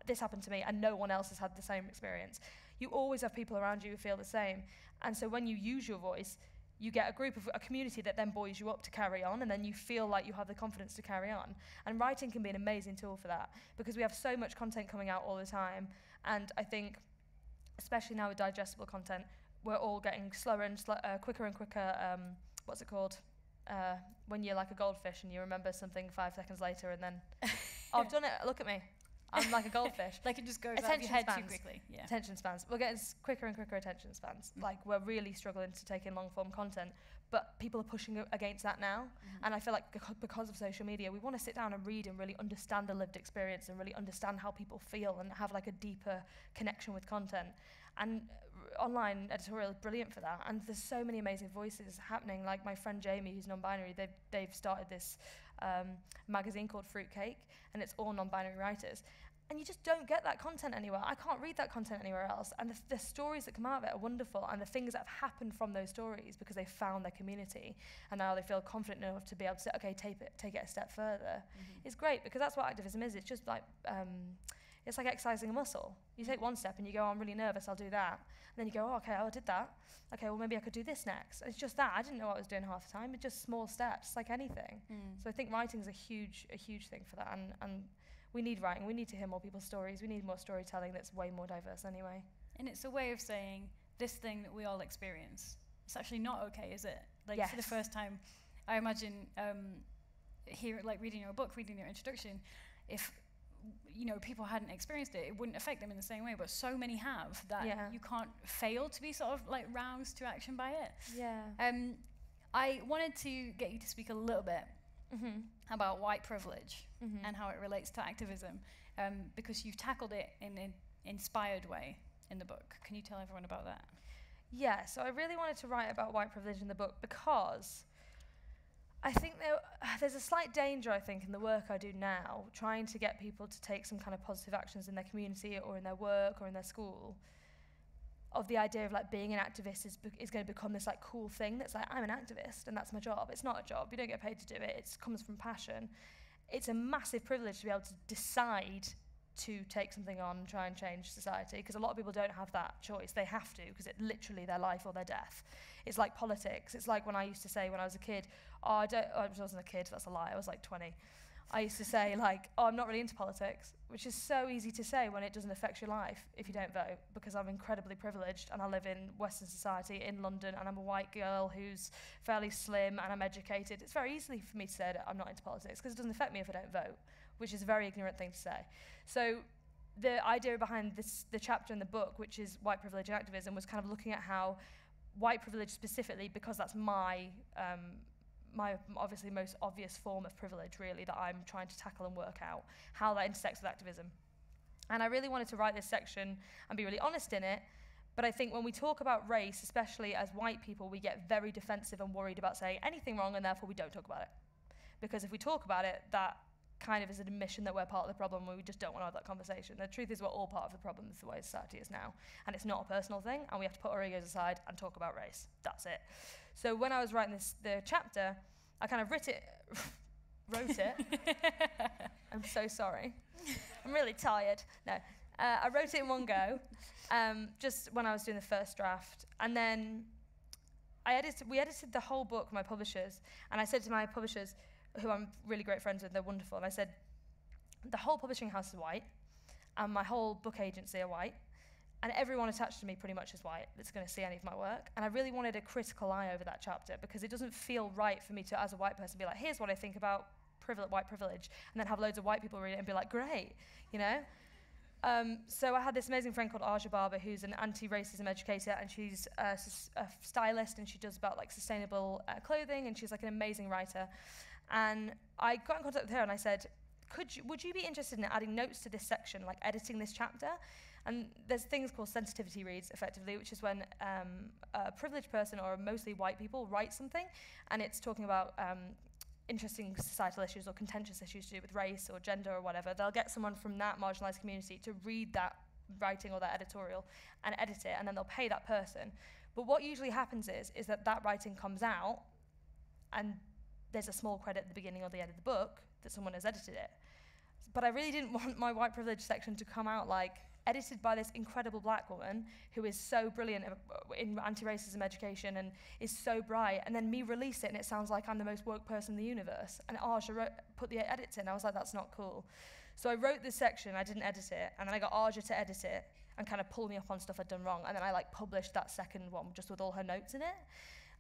this happened to me, and no one else has had the same experience. You always have people around you who feel the same. And so when you use your voice, you get a community that then buoys you up to carry on, and then you feel like you have the confidence to carry on. And writing can be an amazing tool for that, because we have so much content coming out all the time. And I think, especially now with digestible content, we're all getting slower and quicker and quicker. What's it called? When you're like a goldfish and you remember something 5 seconds later, and then, oh, I've done it, look at me. I'm like a goldfish. Like it just goes out of your head too quickly. Yeah. Attention spans. We're getting quicker and quicker attention spans. Like we're really struggling to take in long form content, but people are pushing against that now. And I feel like because of social media, we want to sit down and read and really understand the lived experience and really understand how people feel and have like a deeper connection with content. And online editorial is brilliant for that. And there's so many amazing voices happening. Like my friend Jamie, who's non-binary, they've started this magazine called Fruitcake, and it's all non-binary writers. And you just don't get that content anywhere. I can't read that content anywhere else. And the stories that come out of it are wonderful, and the things that have happened from those stories because they found their community, and now they feel confident enough to be able to say, okay, take it a step further. It's great, because that's what activism is. It's just like, it's like exercising a muscle. You take one step and you go, oh, I'm really nervous, I'll do that. And then you go, oh, okay, I did that. Okay, well, maybe I could do this next. It's just that. I didn't know what I was doing half the time. It's just small steps, like anything. So I think writing is a huge thing for that. And we need writing. We need to hear more people's stories. We need more storytelling that's way more diverse anyway. And it's a way of saying this thing that we all experience. It's actually not okay, is it? Like for the first time, I imagine reading your book, reading your introduction, if people hadn't experienced it, it wouldn't affect them in the same way, but so many have that you can't fail to be sort of like roused to action by it. I wanted to get you to speak a little bit about white privilege and how it relates to activism, because you've tackled it in an inspired way in the book. Can you tell everyone about that? Yeah, so I really wanted to write about white privilege in the book because I think there's a slight danger, I think, in the work I do now, trying to get people to take some kind of positive actions in their community or in their work or in their school, of the idea of like being an activist is going to become this like cool thing that's like, I'm an activist and that's my job. It's not a job. You don't get paid to do it. It comes from passion. It's a massive privilege to be able to decide to take something on and try and change society, because a lot of people don't have that choice. They have to, because it's literally their life or their death. It's like politics. It's like when I used to say when I was a kid, I wasn't a kid, that's a lie, I was like 20. I used to say, like, oh, I'm not really into politics, which is so easy to say when it doesn't affect your life if you don't vote, because I'm incredibly privileged and I live in Western society in London and I'm a white girl who's fairly slim and I'm educated. It's very easy for me to say that I'm not into politics because it doesn't affect me if I don't vote, which is a very ignorant thing to say. So the idea behind the chapter in the book, which is white privilege and activism, was kind of looking at how white privilege specifically, because that's my obviously most obvious form of privilege, really, that I'm trying to tackle and work out, how that intersects with activism. And I really wanted to write this section and be really honest in it, but I think when we talk about race, especially as white people, we get very defensive and worried about saying anything wrong, and therefore we don't talk about it. Because if we talk about it, that kind of is an admission that we're part of the problem, and we just don't want to have that conversation. The truth is we're all part of the problem, is the way society is now. And it's not a personal thing, and we have to put our egos aside and talk about race. That's it. So when I was writing the chapter, I kind of wrote it. I'm so sorry. I'm really tired. No, I wrote it in one go, just when I was doing the first draft. And then we edited the whole book, my publishers, and I said to my publishers, who I'm really great friends with, they're wonderful, and I said, the whole publishing house is white, and my whole book agency are white, and everyone attached to me pretty much is white that's going to see any of my work. And I really wanted a critical eye over that chapter, because it doesn't feel right for me to, as a white person, be like, here's what I think about white privilege, and then have loads of white people read it and be like, great, you know? So I had this amazing friend called Arja Barber, who's an anti-racism educator, and she's a stylist, and she does about like sustainable clothing, and she's like an amazing writer. And I got in contact with her and I said, would you be interested in adding notes to this section, like editing this chapter? And there's things called sensitivity reads, effectively, which is when a privileged person, or mostly white people, write something, and it's talking about interesting societal issues or contentious issues to do with race or gender or whatever. They'll get someone from that marginalised community to read that writing or that editorial and edit it, and then they'll pay that person. But what usually happens is that writing comes out, and there's a small credit at the beginning or the end of the book that someone has edited it. But I really didn't want my white privilege section to come out like edited by this incredible black woman who is so brilliant in anti-racism education and is so bright, and then me release it and it sounds like I'm the most woke person in the universe. And Arja put the edits in. I was like, that's not cool. So I wrote this section, I didn't edit it, and then I got Arja to edit it and kind of pull me up on stuff I'd done wrong. And then I like published that second one just with all her notes in it.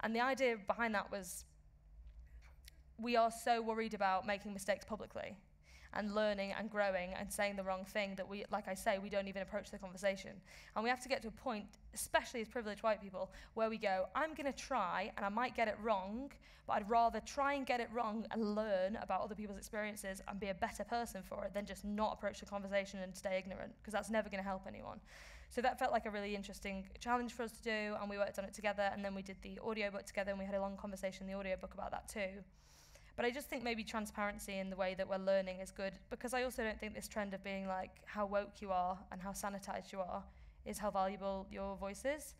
And the idea behind that was, we are so worried about making mistakes publicly and learning and growing and saying the wrong thing that we, like I say, we don't even approach the conversation. And we have to get to a point, especially as privileged white people, where we go, I'm going to try, and I might get it wrong, but I'd rather try and get it wrong and learn about other people's experiences and be a better person for it than just not approach the conversation and stay ignorant, because that's never going to help anyone. So that felt like a really interesting challenge for us to do, and we worked on it together, and then we did the audiobook together, and we had a long conversation in the audiobook about that too. But I just think maybe transparency in the way that we're learning is good, because I also don't think this trend of being like how woke you are and how sanitized you are is how valuable your voice is.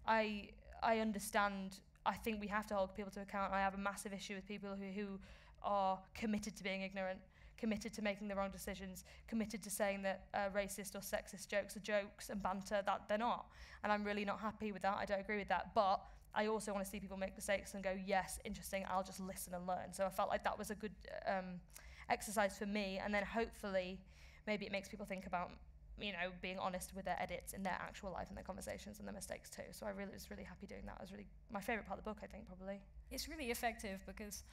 I understand, I think we have to hold people to account. I have a massive issue with people who are committed to being ignorant, committed to making the wrong decisions, committed to saying that racist or sexist jokes are jokes and banter, that they're not. And I'm really not happy with that. I don't agree with that. But I also want to see people make mistakes and go, yes, interesting, I'll just listen and learn. So I felt like that was a good exercise for me. And then hopefully maybe it makes people think about, you know, being honest with their edits in their actual life and their conversations and their mistakes too. So I was really happy doing that. It was really my favourite part of the book, I think, probably. It's really effective because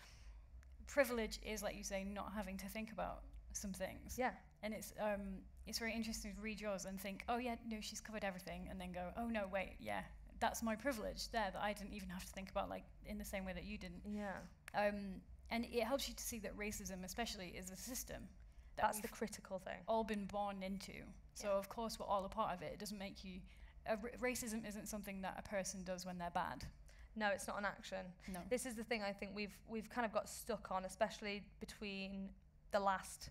privilege is, like you say, not having to think about some things. Yeah. And it's very interesting to read yours and think, oh yeah, no, she's covered everything, and then go, oh no, wait, yeah, that's my privilege there that I didn't even have to think about, like in the same way that you didn't. Yeah. And it helps you to see that racism especially is a system. That's the critical thing. All been born into. So of course we're all a part of it. It doesn't make you, racism isn't something that a person does when they're bad. No, it's not an action. No. This is the thing I think we've kind of got stuck on, especially between the last,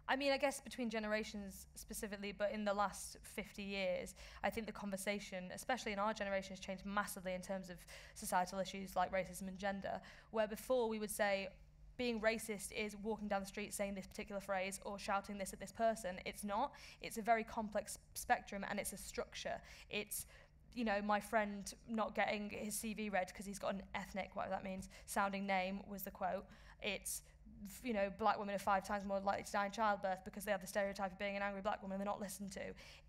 I mean, I guess between generations specifically, but in the last 50 years, I think the conversation, especially in our generation, has changed massively in terms of societal issues like racism and gender, where before we would say being racist is walking down the street saying this particular phrase or shouting this at this person. It's not. It's a very complex spectrum, and it's a structure. It's, you know, my friend not getting his CV read because he's got an ethnic, whatever that means, sounding name was the quote. It's black women are 5 times more likely to die in childbirth because they have the stereotype of being an angry black woman and they're not listened to.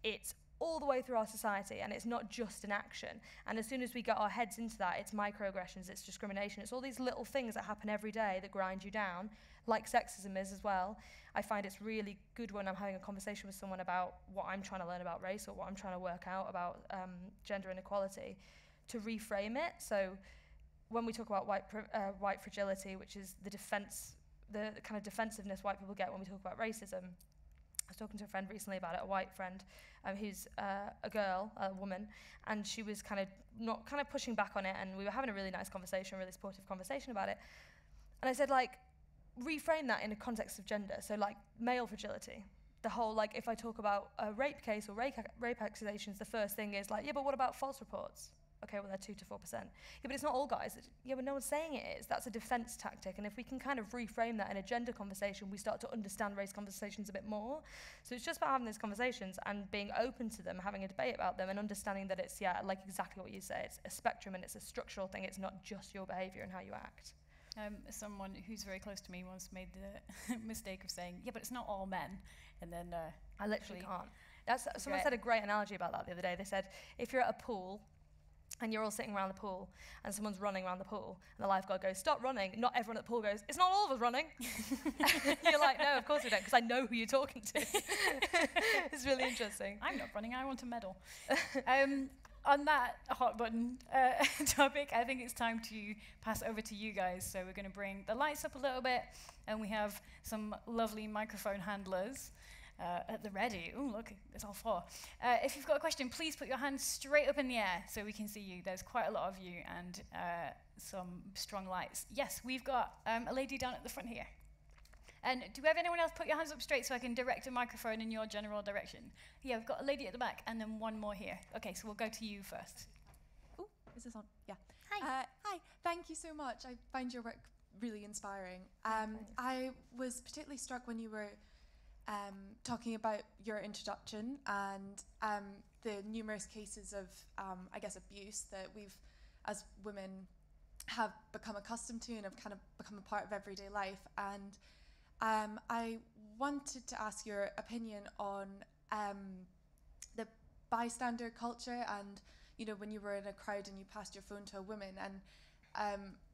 It's all the way through our society, and it's not just an action. And as soon as we get our heads into that, it's microaggressions, it's discrimination, it's all these little things that happen every day that grind you down, like sexism is as well. I find it's really good when I'm having a conversation with someone about what I'm trying to learn about race or what I'm trying to work out about gender inequality, to reframe it. So when we talk about white fragility, which is the kind of defensiveness white people get when we talk about racism, I was talking to a friend recently about it, a white friend, who's a woman, and she was kind of pushing back on it, and we were having a really nice conversation, a really supportive conversation about it. And I said, like, reframe that in a context of gender. So, like, male fragility. The whole, like, if I talk about a rape case or rape accusations, the first thing is like, yeah, but what about false reports? Okay, well, they're 2 to 4%. Yeah, but it's not all guys. Yeah, but no one's saying it is. That's a defense tactic. And if we can kind of reframe that in a gender conversation, we start to understand race conversations a bit more. So it's just about having these conversations and being open to them, having a debate about them, and understanding that it's, yeah, like exactly what you say. It's a spectrum and it's a structural thing. It's not just your behavior and how you act. Someone who's very close to me once made the mistake of saying, yeah, but it's not all men. And then I literally can't. Someone said a great analogy about that the other day. They said, if you're at a pool, and you're all sitting around the pool, and someone's running around the pool, and the lifeguard goes, stop running. Not everyone at the pool goes, it's not all of us running. You're like, no, of course we don't, because I know who you're talking to. It's really interesting. I'm not running, I want a medal. On that hot button topic, I think it's time to pass over to you guys. So we're going to bring the lights up a little bit, and we have some lovely microphone handlers at the ready. Oh, look, it's all 4. If you've got a question, please put your hand straight up in the air so we can see you. There's quite a lot of you and some strong lights. Yes, we've got a lady down at the front here. And do we have anyone else put your hands up straight so I can direct a microphone in your general direction? Yeah, we've got a lady at the back and then one more here. Okay, so we'll go to you first. Oh, is this on? Yeah. Hi. Hi, thank you so much. I find your work really inspiring. I was particularly struck when you were talking about your introduction and the numerous cases of, I guess, abuse that we've, as women, have become accustomed to and have kind of become a part of everyday life. And I wanted to ask your opinion on the bystander culture and, when you were in a crowd and you passed your phone to a woman, and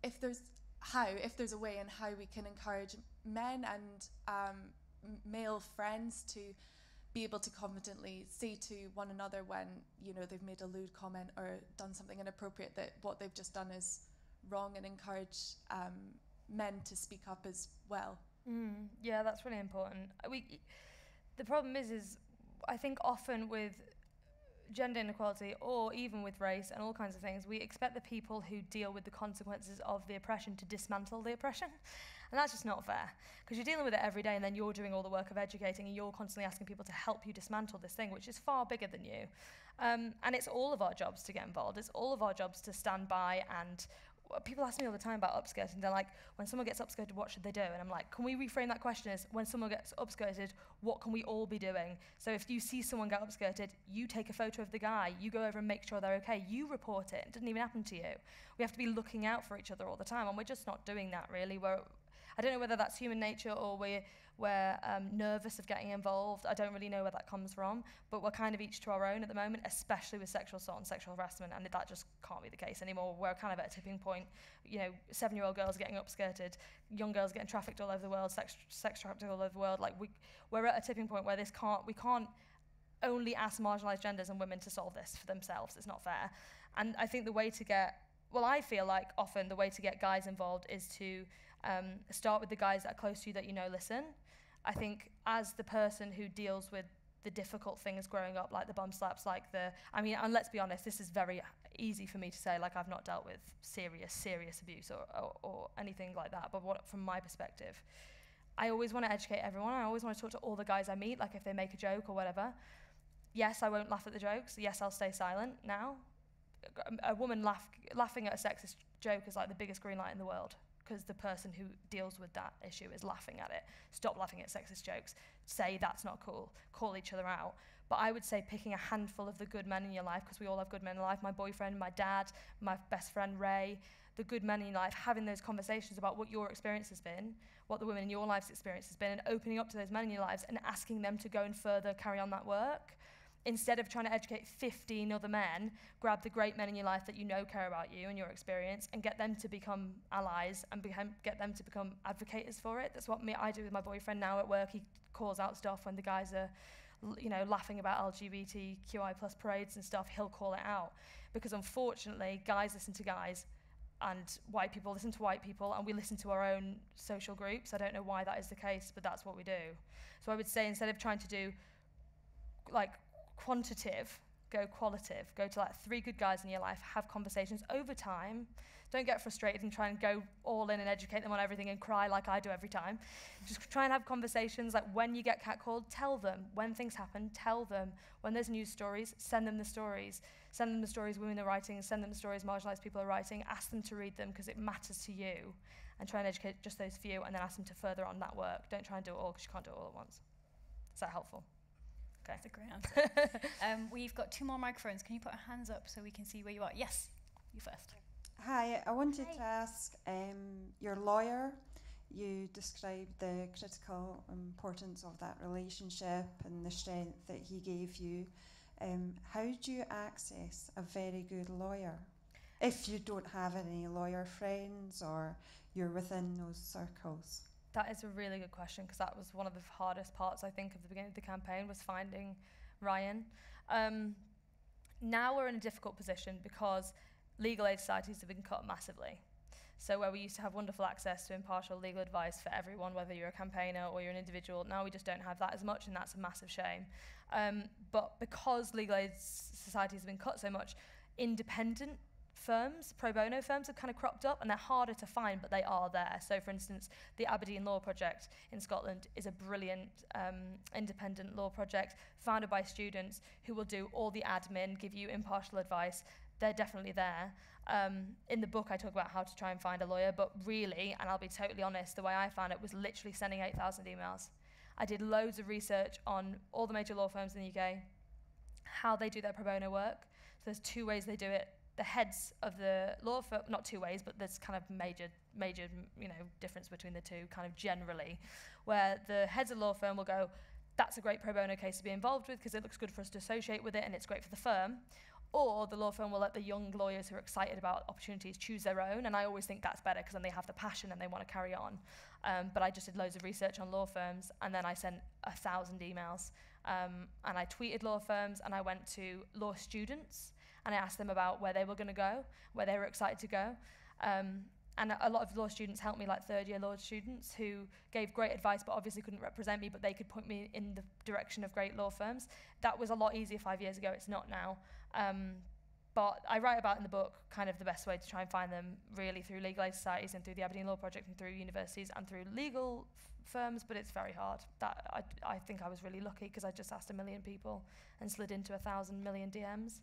if there's a way in how we can encourage men and male friends to be able to confidently say to one another when they've made a lewd comment or done something inappropriate that what they've just done is wrong, and encourage men to speak up as well. Yeah, that's really important. The problem is I think often with gender inequality or even with race and all kinds of things, we expect the people who deal with the consequences of the oppression to dismantle the oppression. And that's just not fair, because you're dealing with it every day and then you're doing all the work of educating and you're constantly asking people to help you dismantle this thing, which is far bigger than you. And it's all of our jobs to get involved. It's all of our jobs to stand by. And people ask me all the time about upskirting. They're like, when someone gets upskirted, what should they do? And I'm like, can we reframe that question as, when someone gets upskirted, what can we all be doing? So if you see someone get upskirted, you take a photo of the guy, you go over and make sure they're okay, you report it. It didn't even happen to you. We have to be looking out for each other all the time, and we're just not doing that, really. I don't know whether that's human nature or we're nervous of getting involved. I don't really know where that comes from, but we're kind of each to our own at the moment, especially with sexual assault and sexual harassment, and that just can't be the case anymore. We're kind of at a tipping point. 7-year-old girls getting upskirted, young girls getting trafficked all over the world, sex trafficked all over the world. Like we're at a tipping point where we can't only ask marginalised genders and women to solve this for themselves. It's not fair. And I think I feel like often the way to get guys involved is to start with the guys that are close to you that listen. I think as the person who deals with the difficult things growing up, like the bum slaps, and let's be honest, this is very easy for me to say, like, I've not dealt with serious abuse or anything like that, but from my perspective, I always want to educate everyone. I always want to talk to all the guys I meet, like if they make a joke or whatever. Yes, I won't laugh at the jokes. Yes, I'll stay silent now. A woman laughing at a sexist joke is like the biggest green light in the world, because the person who deals with that issue is laughing at it. Stop laughing at sexist jokes. Say that's not cool. Call each other out. But I would say picking a handful of the good men in your life, because we all have good men in life. My boyfriend, my dad, my best friend Ray, the good men in your life, having those conversations about what your experience has been, what the women in your life's experience has been, and opening up to those men in your lives and asking them to go and further carry on that work. Instead of trying to educate 15 other men, grab the great men in your life that you know care about you and your experience and get them to become allies and get them to become advocates for it. That's what I do with my boyfriend now at work. He calls out stuff when the guys are, laughing about LGBTQI plus parades and stuff. He'll call it out because unfortunately guys listen to guys and white people listen to white people, and we listen to our own social groups. I don't know why that is the case, but that's what we do. So I would say instead of trying to do like quantitative, go qualitative. Go to like 3 good guys in your life, have conversations over time. Don't get frustrated and try and go all in and educate them on everything and cry like I do every time. Just try and have conversations. Like when you get catcalled, tell them. When things happen, tell them. When there's news stories, send them the stories. Send them the stories women are writing, send them the stories marginalised people are writing. Ask them to read them because it matters to you. And try and educate just those few and then ask them to further on that work. Don't try and do it all because you can't do it all at once. Is that helpful? Okay. That's a great answer. We've got 2 more microphones. Can you put our hands up so we can see where you are? Yes, you first. Hi, I wanted to ask, your lawyer, you described the critical importance of that relationship and the strength that he gave you. How do you access a very good lawyer if you don't have any lawyer friends or you're within those circles? That is a really good question because that was one of the hardest parts, I think, of the beginning of the campaign was finding Ryan. Now we're in a difficult position because legal aid societies have been cut massively. So where we used to have wonderful access to impartial legal advice for everyone, whether you're a campaigner or you're an individual, now we just don't have that as much, and that's a massive shame. But because legal aid societies have been cut so much, independent firms, pro bono firms, have kind of cropped up, and they're harder to find, but they are there. So for instance, the Aberdeen Law Project in Scotland is a brilliant independent law project founded by students who will do all the admin, give you impartial advice. They're definitely there. In the book, I talk about how to try and find a lawyer, but really, and I'll be totally honest, the way I found it was literally sending 8,000 emails. I did loads of research on all the major law firms in the UK, how they do their pro bono work. So there's 2 ways they do it. The heads of the law firm, not 2 ways, but there's kind of major, difference between the 2, kind of generally, where the heads of the law firm will go, that's a great pro bono case to be involved with because it looks good for us to associate with it and it's great for the firm. Or the law firm will let the young lawyers who are excited about opportunities choose their own, and I always think that's better because then they have the passion and they want to carry on. But I just did loads of research on law firms, and then I sent 1,000 emails, and I tweeted law firms, and I went to law students, and I asked them about where they were going to go, where they were excited to go. And a lot of law students helped me, like 3rd-year law students who gave great advice but obviously couldn't represent me, but they could point me in the direction of great law firms. That was a lot easier 5 years ago. It's not now. But I write about in the book kind of the best way to try and find them really through legal aid societies and through the Aberdeen Law Project and through universities and through legal firms, but it's very hard. That I think I was really lucky because I just asked 1 million people and slid into 1,000 million DMs.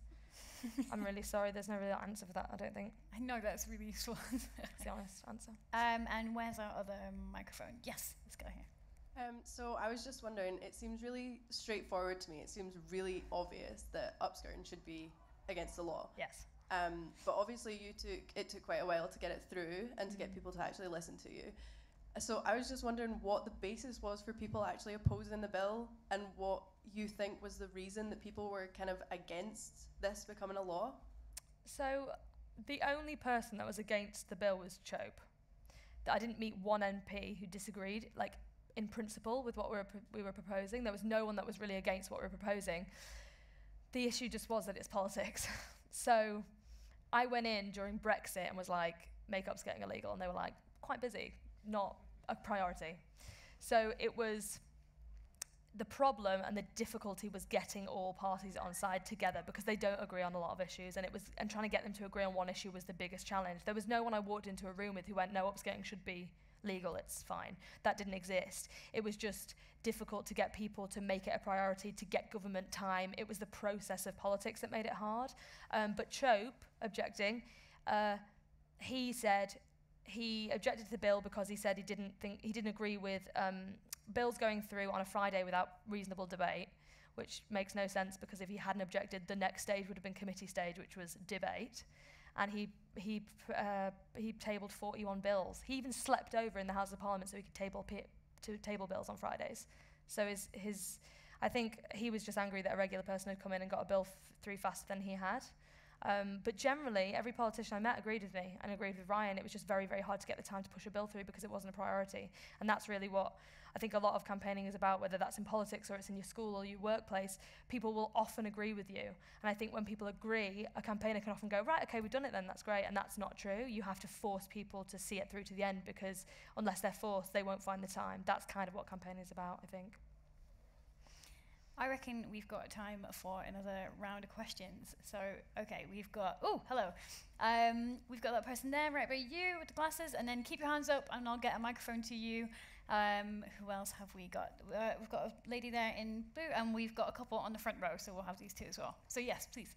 I'm really sorry, there's no real answer for that, I don't think. I know that's really useful. That's the honest answer. And where's our other microphone? Yes, this guy here. So I was just wondering, it seems really straightforward to me. It seems really obvious that upskirting should be against the law. Yes. But obviously it took quite a while to get it through and to get people to actually listen to you. So I was just wondering what the basis was for people actually opposing the bill and what you think was the reason that people were kind of against this becoming a law. So the only person that was against the bill was Chope. I didn't meet one MP who disagreed, like in principle, with what we were proposing. There was no one that was really against what we were proposing. The issue just was that it's politics. So I went in during Brexit and was like, make upskirting illegal, and they were like, quite busy, not a priority. So it was, the problem and the difficulty was getting all parties on side together because they don't agree on a lot of issues, and trying to get them to agree on one issue was the biggest challenge. There was no one I walked into a room with who went, no, upskirting should be legal, it's fine. That didn't exist. It was just difficult to get people to make it a priority, to get government time. It was the process of politics that made it hard. But Chope, objecting, he said he objected to the bill because he said he didn't agree with bills going through on a Friday without reasonable debate, which makes no sense because if he hadn't objected, the next stage would have been committee stage, which was debate. and he tabled 41 bills. He even slept over in the House of Parliament so he could table bills on Fridays. So I think he was just angry that a regular person had come in and got a bill through faster than he had. But generally, every politician I met agreed with me and agreed with Ryan. It was just very, very hard to get the time to push a bill through because it wasn't a priority. And that's really what I think a lot of campaigning is about, whether that's in politics or it's in your school or your workplace. People will often agree with you. And I think when people agree, a campaigner can often go, right, okay, we've done it then, that's great. And that's not true. You have to force people to see it through to the end, because unless they're forced, they won't find the time. That's kind of what campaigning is about, I think. I reckon we've got time for another round of questions. So, okay, we've got, oh, hello. We've got that person there right by you with the glasses, and then keep your hands up and I'll get a microphone to you. Who else have we got? We've got a lady there in blue, and we've got a couple on the front row, so we'll have these two as well. So yes, please.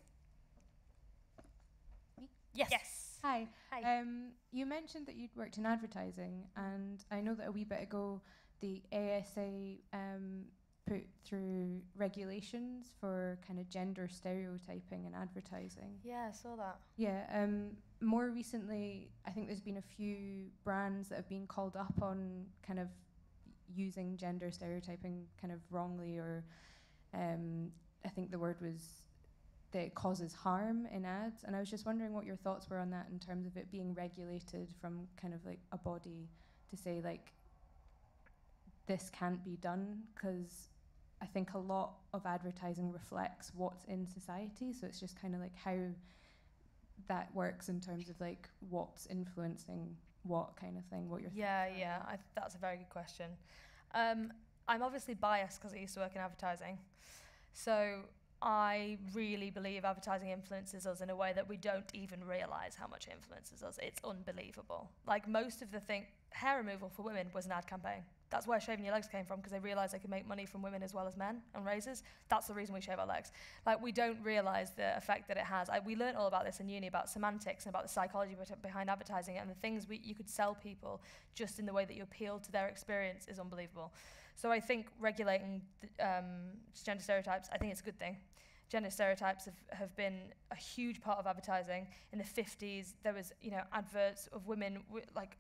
Me? Yes. Hi. Hi. You mentioned that you'd worked in advertising, and I know that a wee bit ago the ASA put through regulations for kind of gender stereotyping in advertising. Yeah, I saw that. Yeah, more recently, I think there's been a few brands that have been called up on kind of using gender stereotyping kind of wrongly, or I think the word was that it causes harm in ads. And I was just wondering what your thoughts were on that in terms of it being regulated from kind of like a body to say like, this can't be done, because I think a lot of advertising reflects what's in society. So it's just kind of like how that works in terms of like what's influencing what kind of thing, what you're thinking. That's a very good question. I'm obviously biased because I used to work in advertising. So I really believe advertising influences us in a way that we don't even realise how much it influences us. It's unbelievable. Like most of the hair removal for women was an ad campaign. That's where shaving your legs came from, because they realised they could make money from women as well as men on razors. That's the reason we shave our legs. Like, we don't realise the effect that it has. We learnt all about this in uni, about semantics and about the psychology behind advertising, and the things you could sell people just in the way that you appeal to their experience is unbelievable. So I think regulating gender stereotypes, I think it's a good thing. Gender stereotypes have been a huge part of advertising. In the 50s, there was, adverts of women like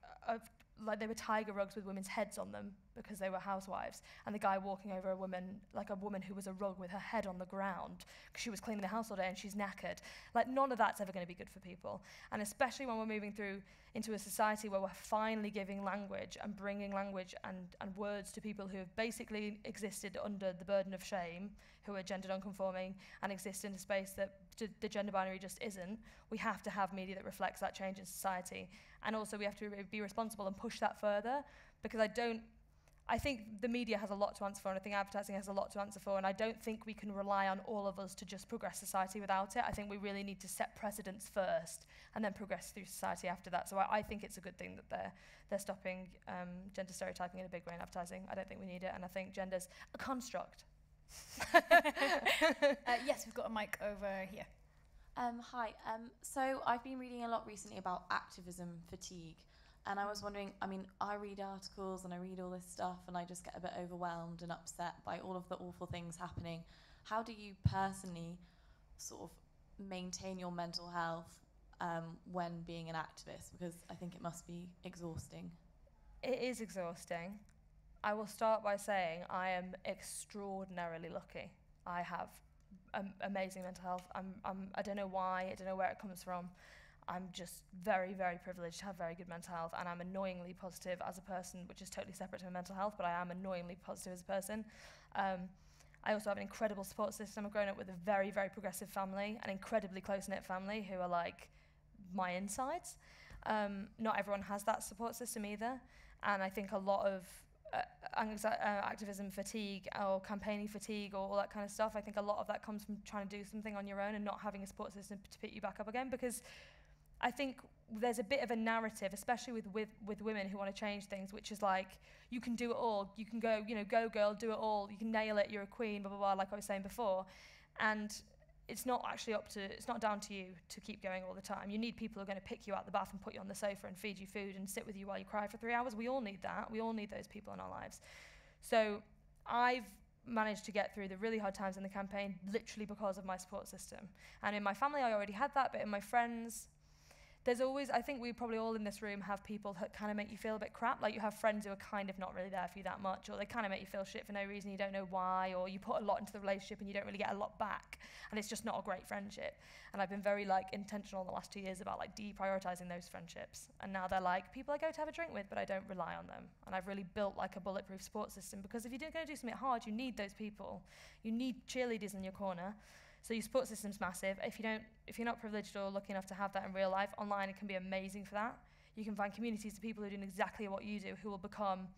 they were tiger rugs with women's heads on them because they were housewives, and the guy walking over a woman, like a woman who was a rug with her head on the ground because she was cleaning the house all day and she's knackered. Like, none of that's ever going to be good for people. And especially when we're moving through into a society where we're finally giving language and bringing language and words to people who have basically existed under the burden of shame, who are gender non-conforming and exist in a space that the gender binary just isn't. We have to have media that reflects that change in society. And also we have to be responsible and push that further, because I think the media has a lot to answer for, and I think advertising has a lot to answer for, and I don't think we can rely on all of us to just progress society without it. I think we really need to set precedents first and then progress through society after that. So I think it's a good thing that they're stopping gender stereotyping in a big way in advertising. I don't think we need it, and I think gender's a construct. Yes, we've got a mic over here. Hi. So I've been reading a lot recently about activism fatigue, and I was wondering, I read articles and I read all this stuff and I just get a bit overwhelmed and upset by all of the awful things happening. How do you personally sort of maintain your mental health when being an activist? Because I think it must be exhausting. It is exhausting. I will start by saying I am extraordinarily lucky. I have amazing mental health. I don't know why, I don't know where it comes from. I'm just very, very privileged to have very good mental health, and I'm annoyingly positive as a person, which is totally separate to my mental health, but I am annoyingly positive as a person. I also have an incredible support system. I've grown up with a very, very progressive family, an incredibly close-knit family who are like my insides. Not everyone has that support system either, and I think a lot of activism fatigue or campaigning fatigue or all that kind of stuff, I think a lot of that comes from trying to do something on your own and not having a support system to pick you back up again, because I think there's a bit of a narrative, especially with women who want to change things, which is like, you can do it all, you can go, go girl, do it all, you can nail it, you're a queen, blah, blah, blah, like I was saying before. And it's not actually it's not down to you to keep going all the time. You need people who are going to pick you out the bath and put you on the sofa and feed you food and sit with you while you cry for 3 hours. We all need that. We all need those people in our lives. So I've managed to get through the really hard times in the campaign literally because of my support system. And in my family, I already had that, but in my friends, there's always, I think we probably all in this room have people that kind of make you feel a bit crap. Like you have friends who are kind of not really there for you that much, or they kind of make you feel shit for no reason, you don't know why, or you put a lot into the relationship and you don't really get a lot back, and it's just not a great friendship. And I've been very like intentional in the last 2 years about like deprioritizing those friendships. And now they're like people I go to have a drink with, but I don't rely on them. And I've really built like a bulletproof support system, because if you're going to do something hard, you need those people. You need cheerleaders in your corner. So your support system's massive. If you're not privileged or lucky enough to have that in real life, online it can be amazing for that. You can find communities of people who are doing exactly what you do, who will become,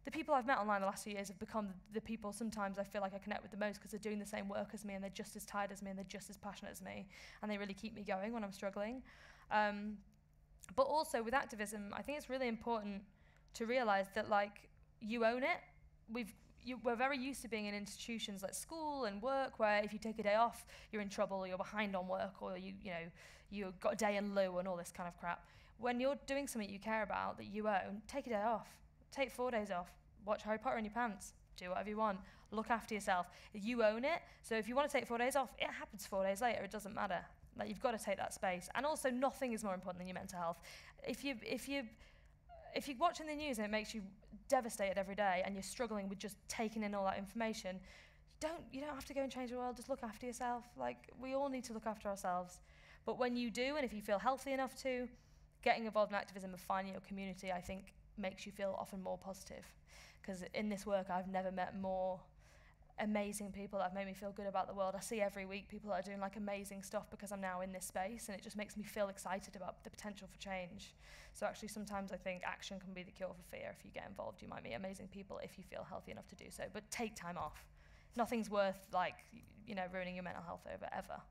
the people I've met online the last few years have become the people sometimes I feel like I connect with the most, because they're doing the same work as me, and they're just as tired as me, and they're just as passionate as me, and they really keep me going when I'm struggling. But also with activism, I think it's really important to realise that like you own it. We're very used to being in institutions like school and work, where if you take a day off, you're in trouble, or you're behind on work, or you've got a day in lieu and all this kind of crap. When you're doing something you care about that you own, take a day off. Take 4 days off. Watch Harry Potter in your pants. Do whatever you want. Look after yourself. You own it. So if you want to take 4 days off, it happens 4 days later. It doesn't matter. Like you've got to take that space. And also, nothing is more important than your mental health. If you're watching the news and it makes you devastated every day, and you're struggling with just taking in all that information, you don't have to go and change the world. Just look after yourself. Like, we all need to look after ourselves. But when you do, and if you feel healthy enough to, getting involved in activism and finding your community, I think, makes you feel often more positive. Because in this work, I've never met more amazing people that have made me feel good about the world. I see every week people that are doing like amazing stuff because I'm now in this space, and it just makes me feel excited about the potential for change. So actually sometimes I think action can be the cure for fear. If you get involved, you might meet amazing people if you feel healthy enough to do so. But take time off. Nothing's worth like, ruining your mental health over ever.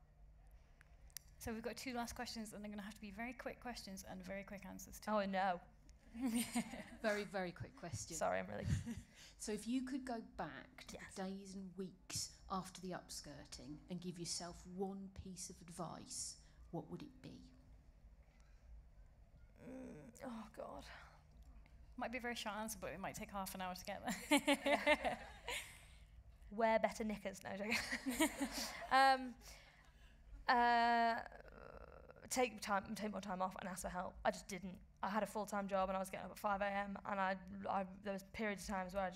So we've got 2 last questions, and they're going to have to be very quick questions and very quick answers too. Oh no. Very, very quick question. Sorry, I'm really... So if you could go back to Yes. the days and weeks after the upskirting and give yourself one piece of advice, what would it be? Oh, God. Might be a very short answer, but it might take half an hour to get there. Wear better knickers. No, joking. Take more time off and ask for help. I just didn't. I had a full-time job and I was getting up at 5 a.m. and there was periods of times where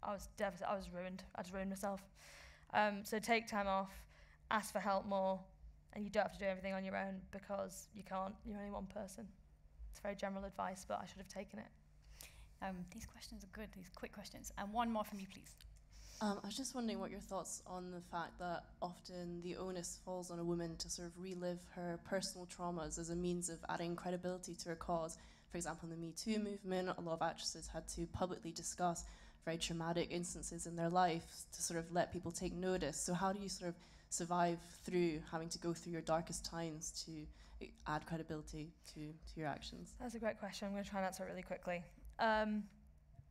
I was devastated. I was ruined. I just ruined myself. So take time off, ask for help more, and you don't have to do everything on your own, because you can't. You're only one person. It's very general advice, but I should have taken it. These questions are good, these quick questions. And one more from you, please. I was just wondering what your thoughts on the fact that often the onus falls on a woman to sort of relive her personal traumas as a means of adding credibility to her cause. For example, in the Me Too movement, a lot of actresses had to publicly discuss very traumatic instances in their life to sort of let people take notice. So how do you sort of survive through having to go through your darkest times to add credibility to your actions? That's a great question. I'm going to try and answer it really quickly.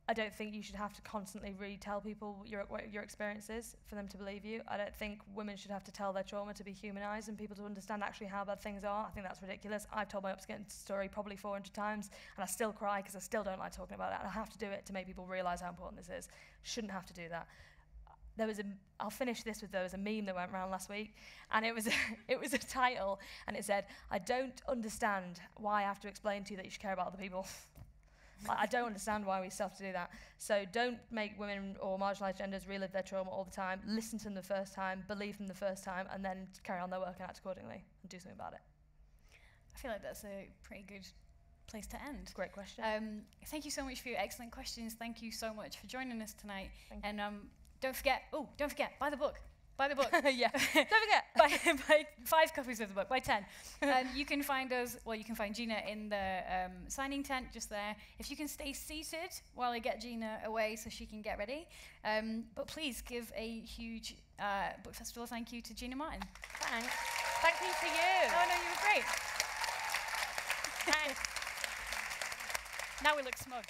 I don't think you should have to constantly retell people what your experience is for them to believe you. I don't think women should have to tell their trauma to be humanised and people to understand actually how bad things are. I think that's ridiculous. I've told my upskirting story probably 400 times, and I still cry because I still don't like talking about it, and I have to do it to make people realise how important this is. Shouldn't have to do that. I'll finish this with, there was a meme that went around last week, and it was a title, and it said, "I don't understand why I have to explain to you that you should care about other people." I don't understand why we still have to do that. So don't make women or marginalised genders relive their trauma all the time. Listen to them the first time, believe them the first time, and then carry on their work and act accordingly and do something about it. I feel like that's a pretty good place to end. Great question. Thank you so much for your excellent questions. Thank you so much for joining us tonight. Thank and don't forget, buy the book. Buy the book. Yeah. Don't forget. buy 5 copies of the book. Buy 10. You can find Gina in the signing tent just there. If you can stay seated while I get Gina away so she can get ready. But please give a huge book festival thank you to Gina Martin. Thanks. Thank you to you. Oh, no, you were great. Thanks. Now we look smug.